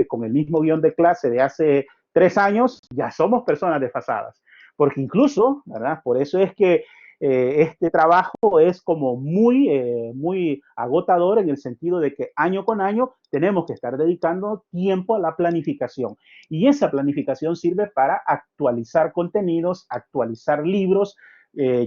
con el mismo guión de clase de hace 3 años, ya somos personas desfasadas. Porque incluso, ¿verdad? Por eso es que este trabajo es como muy agotador en el sentido de que año con año tenemos que estar dedicando tiempo a la planificación. Y esa planificación sirve para actualizar contenidos, actualizar libros.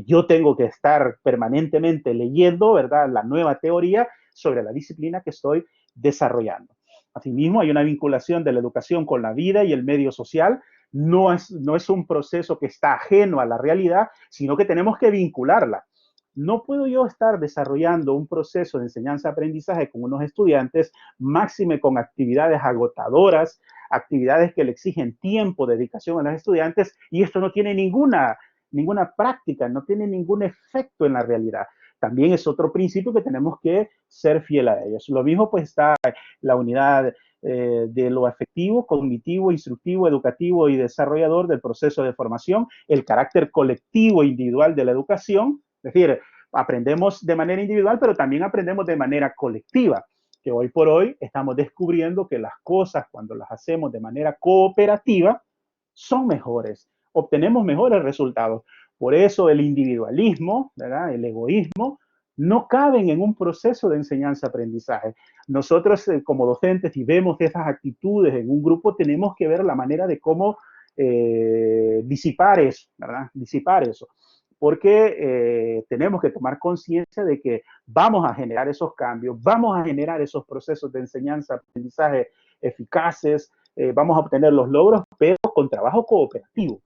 Yo tengo que estar permanentemente leyendo, ¿verdad?, la nueva teoría sobre la disciplina que estoy desarrollando. Asimismo, hay una vinculación de la educación con la vida y el medio social. No es un proceso que está ajeno a la realidad, sino que tenemos que vincularla. No puedo yo estar desarrollando un proceso de enseñanza-aprendizaje con unos estudiantes, máxime con actividades agotadoras, actividades que le exigen tiempo, dedicación a los estudiantes, y esto no tiene ninguna práctica, no tiene ningún efecto en la realidad. También es otro principio que tenemos que ser fiel a ellos. Lo mismo pues está la unidad de lo afectivo, cognitivo, instructivo, educativo y desarrollador del proceso de formación, el carácter colectivo e individual de la educación, es decir, aprendemos de manera individual, pero también aprendemos de manera colectiva, que hoy por hoy estamos descubriendo que las cosas cuando las hacemos de manera cooperativa son mejores, obtenemos mejores resultados. Por eso el individualismo, ¿verdad?, el egoísmo, no caben en un proceso de enseñanza-aprendizaje. Nosotros como docentes, si vemos esas actitudes en un grupo, tenemos que ver la manera de cómo disipar eso, ¿verdad? Disipar eso. Porque tenemos que tomar conciencia de que vamos a generar esos cambios, vamos a generar esos procesos de enseñanza-aprendizaje eficaces, vamos a obtener los logros, pero con trabajo cooperativo.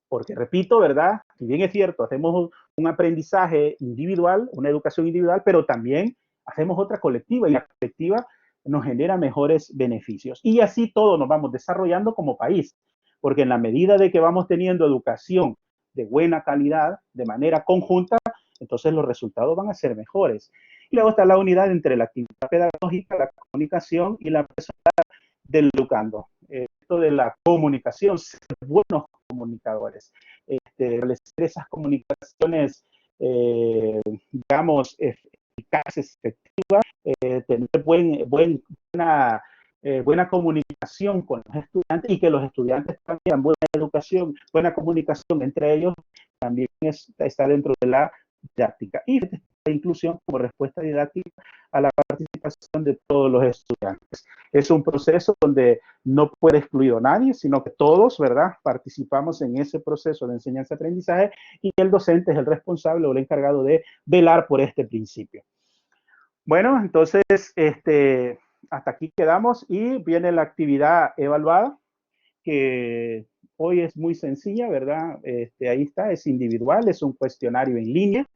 Porque, repito, ¿verdad? Si bien es cierto, hacemos un aprendizaje individual, una educación individual, pero también hacemos otra colectiva, y la colectiva nos genera mejores beneficios. Y así todos nos vamos desarrollando como país, porque en la medida de que vamos teniendo educación de buena calidad, de manera conjunta, entonces los resultados van a ser mejores. Y luego está la unidad entre la actividad pedagógica, la comunicación y la personalidad del educando. Esto de la comunicación, ser buenos comunicadores, establecer esas comunicaciones, digamos, eficaces, efectivas, tener buena comunicación con los estudiantes y que los estudiantes tengan buena educación, buena comunicación entre ellos, también está dentro de la didáctica. Y la inclusión como respuesta didáctica a la participación de todos los estudiantes. Es un proceso donde no puede excluir a nadie, sino que todos, ¿verdad?, participamos en ese proceso de enseñanza-aprendizaje y el docente es el responsable o el encargado de velar por este principio. Bueno, entonces, hasta aquí quedamos y viene la actividad evaluada, que hoy es muy sencilla, ¿verdad? Ahí está, es individual, es un cuestionario en línea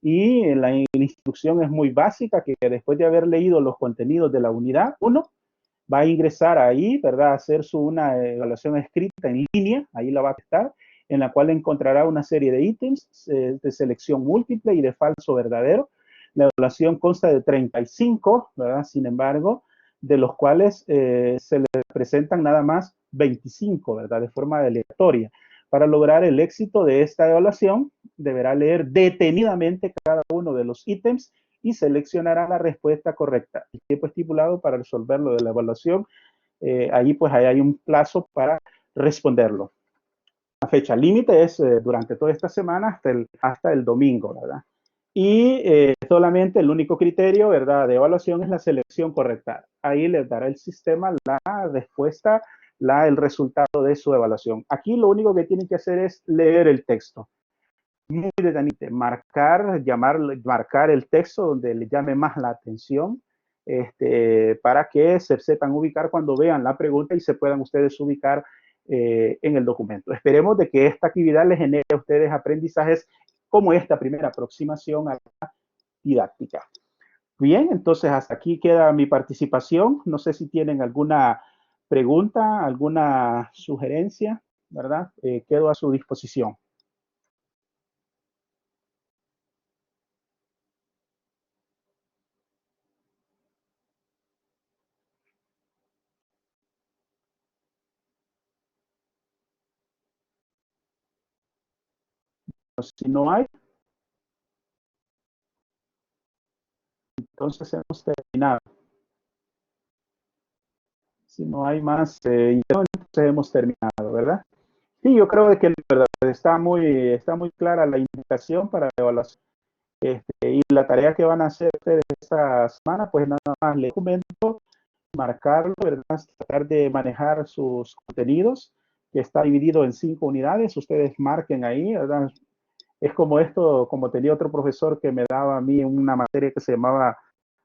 y la instrucción es muy básica, que después de haber leído los contenidos de la unidad 1, va a ingresar ahí, ¿verdad? A hacer una evaluación escrita en línea, ahí la va a estar, en la cual encontrará una serie de ítems de selección múltiple y de falso verdadero. La evaluación consta de 35, ¿verdad? Sin embargo, de los cuales se le presentan nada más 25, ¿verdad? De forma aleatoria. Para lograr el éxito de esta evaluación, deberá leer detenidamente cada uno de los ítems y seleccionará la respuesta correcta. El tiempo estipulado para resolverlo de la evaluación, ahí pues ahí hay un plazo para responderlo. La fecha límite es durante toda esta semana hasta el domingo, ¿verdad? Y solamente el único criterio, ¿verdad?, de evaluación es la selección correcta. Ahí les dará el sistema la respuesta, el resultado de su evaluación. Aquí lo único que tienen que hacer es leer el texto. Muy detenidamente, marcar el texto donde le llame más la atención, para que se sepan ubicar cuando vean la pregunta y se puedan ustedes ubicar en el documento. Esperemos de que esta actividad les genere a ustedes aprendizajes como esta primera aproximación a la didáctica. Bien, entonces hasta aquí queda mi participación. No sé si tienen alguna pregunta, alguna sugerencia, ¿verdad? Quedo a su disposición. Si no hay, entonces hemos terminado. Si no hay más, entonces hemos terminado, ¿verdad? Sí, yo creo que en verdad está muy clara la invitación para la evaluación. Y la tarea que van a hacer ustedes esta semana, pues nada más leer el documento, marcarlo, ¿verdad? Tratar de manejar sus contenidos, que está dividido en 5 unidades. Ustedes marquen ahí, ¿verdad? Es como esto, como tenía otro profesor que me daba a mí una materia que se llamaba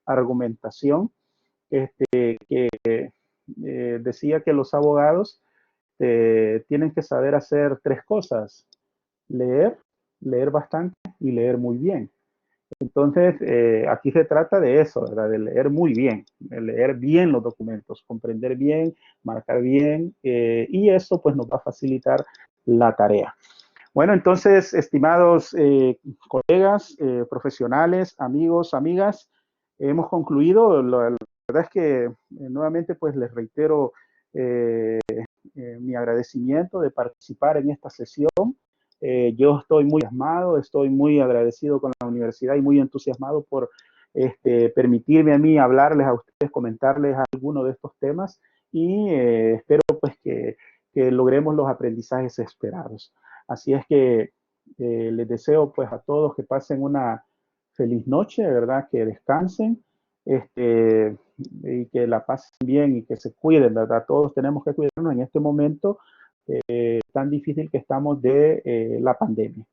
argumentación, que decía que los abogados tienen que saber hacer 3 cosas: leer, leer bastante y leer muy bien. Entonces, aquí se trata de eso, ¿verdad? De leer muy bien, de leer bien los documentos, comprender bien, marcar bien, y eso pues nos va a facilitar la tarea. Bueno, entonces, estimados colegas, profesionales, amigos, amigas, hemos concluido. La verdad es que nuevamente pues les reitero mi agradecimiento de participar en esta sesión. Yo estoy muy entusiasmado, estoy muy agradecido con la universidad y muy entusiasmado por permitirme a mí hablarles a ustedes, comentarles algunos de estos temas y espero pues que logremos los aprendizajes esperados. Así es que les deseo pues a todos que pasen una feliz noche, de verdad, que descansen y que la pasen bien y que se cuiden, ¿verdad? Todos tenemos que cuidarnos en este momento tan difícil que estamos de la pandemia.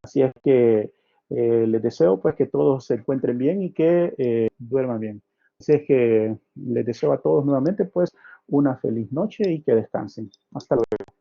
Así es que les deseo pues que todos se encuentren bien y que duerman bien. Así es que les deseo a todos nuevamente pues una feliz noche y que descansen. Hasta luego.